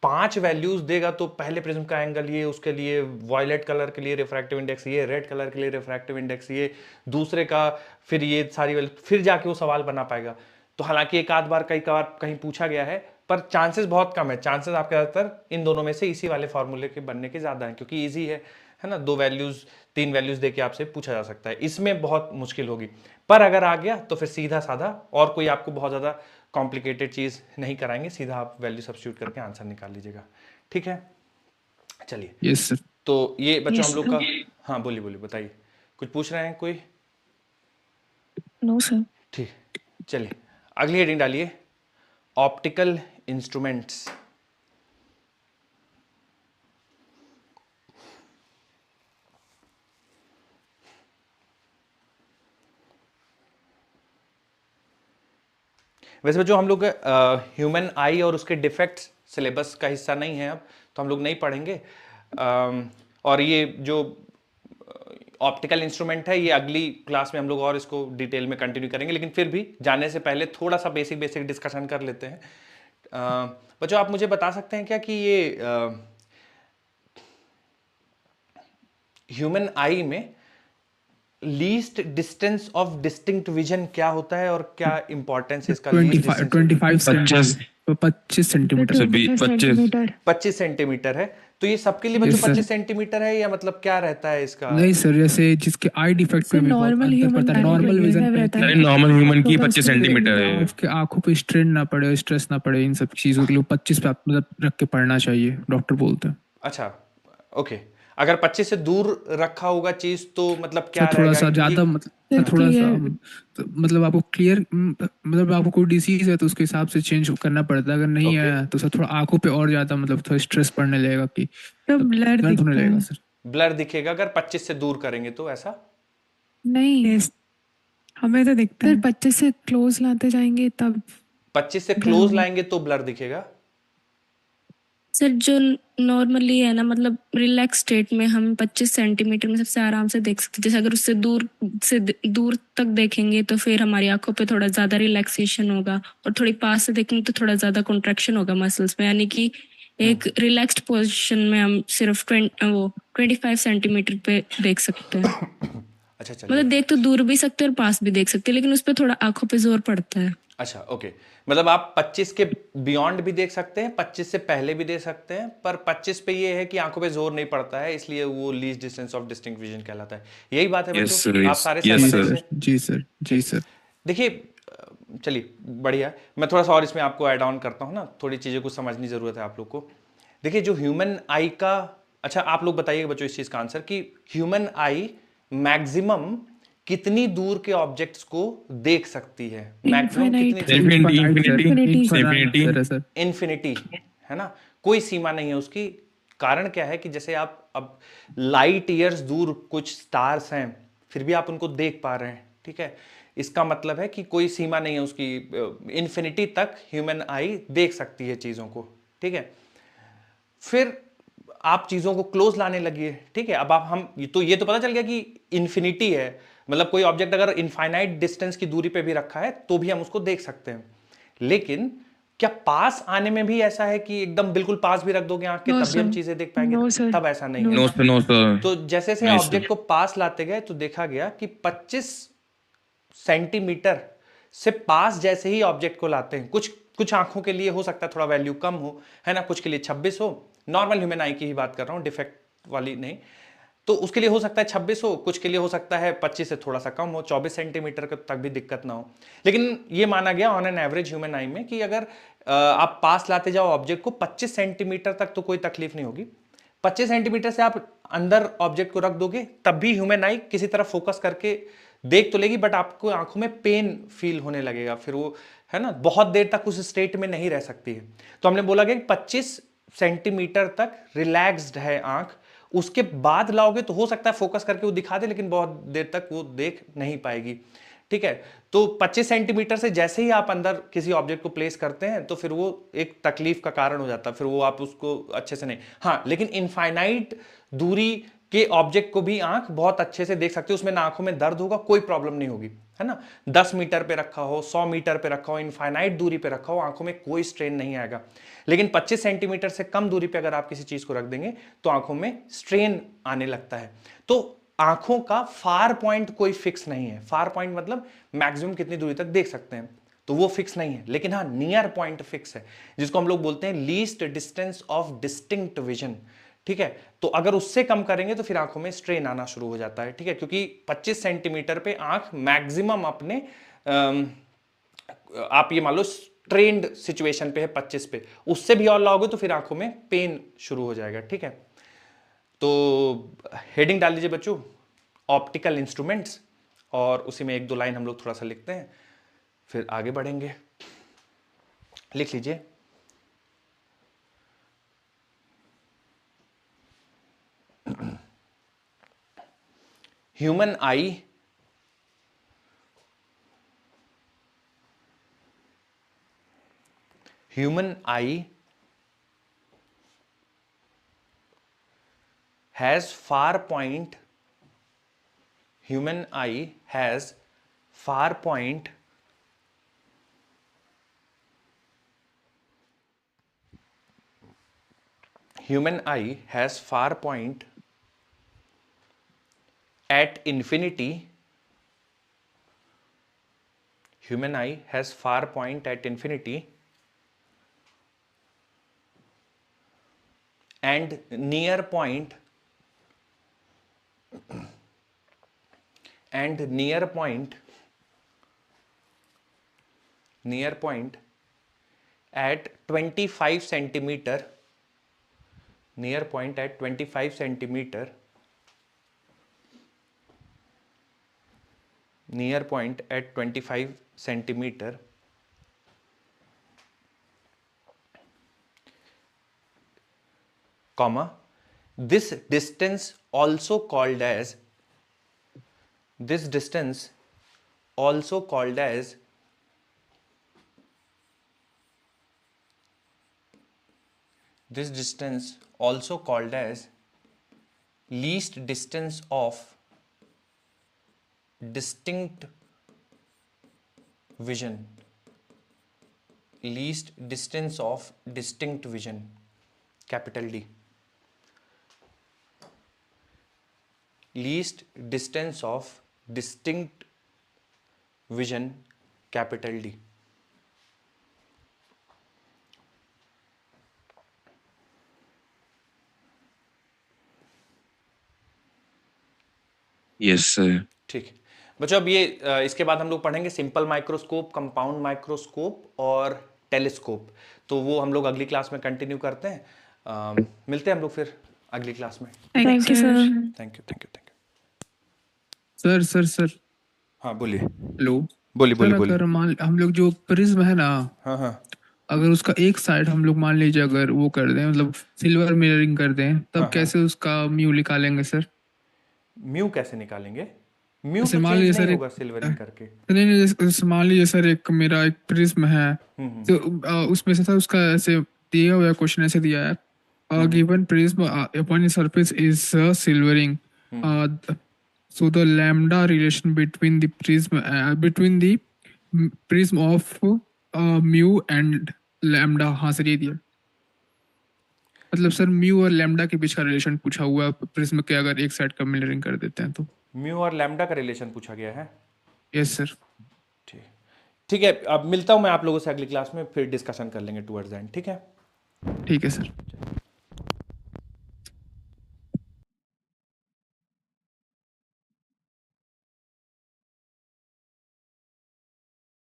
5 वैल्यूज देगा, तो पहले प्रिज्म का एंगल ये, उसके लिए वॉयलेट कलर के लिए रिफ्रैक्टिव इंडेक्स ये, रेड कलर के लिए रिफ्रैक्टिव इंडेक्स ये, दूसरे का फिर ये सारी वैल्यू, फिर जाके वो सवाल बना पाएगा। तो हालांकि एक आध बार कहीं पूछा गया है, पर चांसेस बहुत कम है। चांसेस आपके ज़्यादातर इन दोनों में से इसी वाले फॉर्मूले के बनने के ज़्यादा हैं, क्योंकि ईजी है ना, 2 वैल्यूज 3 वैल्यूज देके आपसे पूछा जा सकता है। इसमें बहुत मुश्किल होगी, पर अगर आ गया तो फिर सीधा साधा, और कोई आपको बहुत ज़्यादा कॉम्प्लिकेटेड चीज़ नहीं कराएंगे, सीधा आप वैल्यू सब्स्टिट्यूट करके आंसर निकाल लीजिएगा, ठीक है। चलिए, यस सर। तो ये बच्चों Yes, हम लोग का, हाँ बोलिए बोलिए, बताइए, कुछ पूछ रहे हैं कोई? No sir. ठीक, चलिए अगली हेडिंग डालिए, ऑप्टिकल इंस्ट्रूमेंट्स। वैसे बच्चों हम लोग ह्यूमन आई और उसके डिफेक्ट्स सिलेबस का हिस्सा नहीं है अब, तो हम लोग नहीं पढ़ेंगे। और ये जो ऑप्टिकल इंस्ट्रूमेंट है, ये अगली क्लास में हम लोग और इसको डिटेल में कंटिन्यू करेंगे, लेकिन फिर भी जाने से पहले थोड़ा सा बेसिक डिस्कशन कर लेते हैं। बच्चों आप मुझे बता सकते हैं क्या कि ये ह्यूमन आई में least distance of distinct vision क्या होता है, और क्या इंपॉर्टेंस है इसका? 25 सेंटीमीटर सर 25 25 सेंटीमीटर है। तो ये सबके लिए बच्चों Yes, sir. 25 सेंटीमीटर है, या मतलब क्या रहता है इसका? नहीं सर, जैसे जिसके आई डिफेक्ट पे Sir, normal human का नॉर्मल विजन behave रहता है। नॉर्मल ह्यूमन की तो 25 सेंटीमीटर है। उसके आंखों पे स्ट्रेन ना पड़े, स्ट्रेस ना पड़े, इन सब चीजों के लिए 25 पे मतलब रख के पढ़ना चाहिए, डॉक्टर बोलते हैं। अच्छा ओके, अगर 25 से दूर रखा होगा चीज, तो मतलब क्या सर थोड़ा रहेगा सा कि- ज्यादा मतलब थोड़ा सा मतलब आपको क्लियर, मतलब आपको कोई डिसीज है तो उसके हिसाब से चेंज करना पड़ता है। अगर नहीं Okay. है तो सर थोड़ा आंखों पे और ज्यादा मतलब थोड़ा स्ट्रेस पड़ने लगेगा कि तो ब्लर दर्द होने दिखता लगेगा है। सर। ब्लर दिखेगा अगर 25 से दूर करेंगे तो, ऐसा? नहीं हमें तो दिखता फिर है। 25 से क्लोज लाते जाएंगे तब 25 से क्लोज लाएंगे तो ब्लर दिखेगा। सर जो नॉर्मली है ना, मतलब रिलैक्स स्टेट में हम 25 सेंटीमीटर में सबसे आराम से देख सकते हैं। जैसे अगर उससे दूर तक देखेंगे तो फिर हमारी आंखों पे थोड़ा ज्यादा रिलैक्सेशन होगा, और थोड़ी पास से देखेंगे तो थोड़ा ज्यादा कॉन्ट्रैक्शन होगा मसल्स में, यानी कि एक रिलैक्स्ड पोजीशन में हम सिर्फ 25 सेंटीमीटर पे देख सकते हैं। अच्छा चलिए, मतलब देख तो दूर भी सकते हैं और पास भी देख सकते हैं, लेकिन उस पर थोड़ा आंखों पे जोर पड़ता है। अच्छा ओके, मतलब आप 25 के बियॉन्ड भी देख सकते हैं, 25 से पहले भी देख सकते हैं, पर 25 पे ये है कि आंखों पे जोर नहीं पड़ता है, इसलिए वो least distance of distinct vision कहलाता है। यही बात है Yes, बच्चों, sir, आप yes. सारे Yes, सहमत sir. हैं इससे? जी सर, जी सर। देखिए चलिए बढ़िया, मैं थोड़ा सा और इसमें आपको ऐड ऑन करता हूँ ना, थोड़ी चीज़ें को समझनी ज़रूरत है आप लोग को। देखिए जो ह्यूमन आई का, अच्छा आप लोग बताइएगा बच्चों इस चीज़ का आंसर कि ह्यूमन आई मैक्सिमम कितनी दूर के ऑब्जेक्ट्स को देख सकती है? मैक्सिमम कितनी? इंफिनिटी सर इन्फिनिटी, है ना, कोई सीमा नहीं है उसकी। कारण क्या है कि जैसे आप अब लाइट ईयर्स दूर कुछ स्टार्स हैं, फिर भी आप उनको देख पा रहे हैं, ठीक है, इसका मतलब है कि कोई सीमा नहीं है उसकी, इन्फिनिटी तक ह्यूमन आई देख सकती है चीजों को, ठीक है। फिर आप चीजों को क्लोज लाने लगिए, ठीक है। अब आप हम तो ये तो पता चल गया कि इन्फिनिटी है, मतलब कोई ऑब्जेक्ट अगर इनफाइनाइट डिस्टेंस की दूरी पे भी रखा है तो भी हम उसको देख सकते हैं। लेकिन क्या पास आने में भी ऐसा है कि एकदम बिल्कुल पास भी रख दोगे आंख के No, तब भी हम sir. चीजें देख पाएंगे? No, sir. तब ऐसा नहीं है। No sir, no sir. तो जैसे से नहीं, sir. ऑब्जेक्ट को पास लाते गए तो देखा गया कि 25 सेंटीमीटर से पास जैसे ही ऑब्जेक्ट को लाते हैं, कुछ कुछ आंखों के लिए हो सकता है थोड़ा वैल्यू कम हो, है ना, कुछ के लिए 26 हो, नॉर्मल ह्यूमन आई की ही बात कर रहा हूं, डिफेक्ट वाली नहीं, तो उसके लिए हो सकता है 26 हो, कुछ के लिए हो सकता है 25 से थोड़ा सा कम हो, 24 सेंटीमीटर तक भी दिक्कत ना हो। लेकिन ये माना गया ऑन एन एवरेज ह्यूमन आई में कि अगर आप पास लाते जाओ ऑब्जेक्ट को 25 सेंटीमीटर तक तो कोई तकलीफ नहीं होगी। 25 सेंटीमीटर से आप अंदर ऑब्जेक्ट को रख दोगे तब भी ह्यूमन आई किसी तरफ फोकस करके देख तो लेगी, बट आपको आंखों में पेन फील होने लगेगा, फिर वो, है ना, बहुत देर तक उस स्टेट में नहीं रह सकती है। तो हमने बोला कि 25 सेंटीमीटर तक रिलैक्स्ड है आंख, उसके बाद लाओगे तो हो सकता है फोकस करके वो दिखा दे, लेकिन बहुत देर तक वो देख नहीं पाएगी, ठीक है। तो 25 सेंटीमीटर से जैसे ही आप अंदर किसी ऑब्जेक्ट को प्लेस करते हैं तो फिर वो एक तकलीफ का कारण हो जाता है, फिर वो आप उसको अच्छे से नहीं, हाँ, लेकिन इनफाइनाइट दूरी के ऑब्जेक्ट को भी आंख बहुत अच्छे से देख सकती है, उसमें ना आंखों में दर्द होगा, कोई प्रॉब्लम नहीं होगी, है ना। 10 मीटर पे रखा हो, 100 मीटर पे रखा हो, इनफाइनाइट दूरी पे रखा हो, आंखों में कोई स्ट्रेन नहीं आएगा। लेकिन 25 सेंटीमीटर से कम दूरी पे अगर आप किसी चीज को रख देंगे तो आंखों में स्ट्रेन आने लगता है। तो आंखों का फार पॉइंट कोई फिक्स नहीं है, फार पॉइंट मतलब मैक्सिमम कितनी दूरी तक देख सकते हैं, तो वो फिक्स नहीं है। लेकिन हाँ, नियर पॉइंट फिक्स है, जिसको हम लोग बोलते हैं least distance of distinct vision, ठीक है। तो अगर उससे कम करेंगे तो फिर आंखों में स्ट्रेन आना शुरू हो जाता है, ठीक है, क्योंकि 25 सेंटीमीटर पे आंख मैक्सिमम अपने आप ये मान लो ट्रेंड सिचुएशन पे है 25 पे, उससे भी और लाओगे तो फिर आंखों में पेन शुरू हो जाएगा, ठीक है। तो हेडिंग डाल लीजिए बच्चों, ऑप्टिकल इंस्ट्रूमेंट्स, और उसी में 1-2 लाइन हम लोग थोड़ा सा लिखते हैं, फिर आगे बढ़ेंगे। लिख लीजिए, human I has far point, human eye has far point at infinity. Human eye has far point at infinity and near point at 25 centimeter, near point at 25 centimeter, near point at 25 centimeter, comma, this distance also called as least distance of distinct vision, least distance of distinct vision, capital D, least distance of distinct vision, capital D. Yes, sir. ठीक है बच्चों, अब ये इसके बाद हम लोग पढ़ेंगे सिंपल माइक्रोस्कोप, कंपाउंड माइक्रोस्कोप और टेलीस्कोप। तो वो हम लोग अगली क्लास में कंटिन्यू करते हैं। मिलते हैं हम लोग फिर अगली क्लास में। Thank you, sir. Thank you. Sir हाँ बोलिए। हेलो बोलिए सर, अगर मान हम लोग जो प्रिज्म है ना, हाँ अगर उसका एक साइड हम लोग मान लीजिए अगर वो कर दें, मतलब सिल्वर मिररिंग कर दें, तब हाँ। कैसे उसका म्यू निकालेंगे सर? म्यू कैसे निकालेंगे? म्यू जैसे तो मान चेंज लीजिए नहीं सर होगा सिल्वरिंग करके। नहीं नहीं जैसे मान लीजिए सर एक मेरा एक प्रिज्म है, तो उसमें से था उसका ऐसे दिया हुआ क्वेश्चन ऐसे दिया है, given prism upon surface is silvering, so the lambda relation between the prism of mu and lambda, हाँ सर ये दिया, मतलब सर म्यू और लैम्डा के बीच का रिलेशन पूछा हुआ है प्रिज्म के, अगर एक साइड का मिररिंग कर देते हैं तो। म्यू और लैम्डा का रिलेशन पूछा गया है। Yes sir. ठीक ठीक है, अब मिलता हूं मैं आप लोगों से अगली क्लास में, फिर डिस्कशन कर लेंगे टुवर्ड्स एंड। ठीक है। ठीक है सर।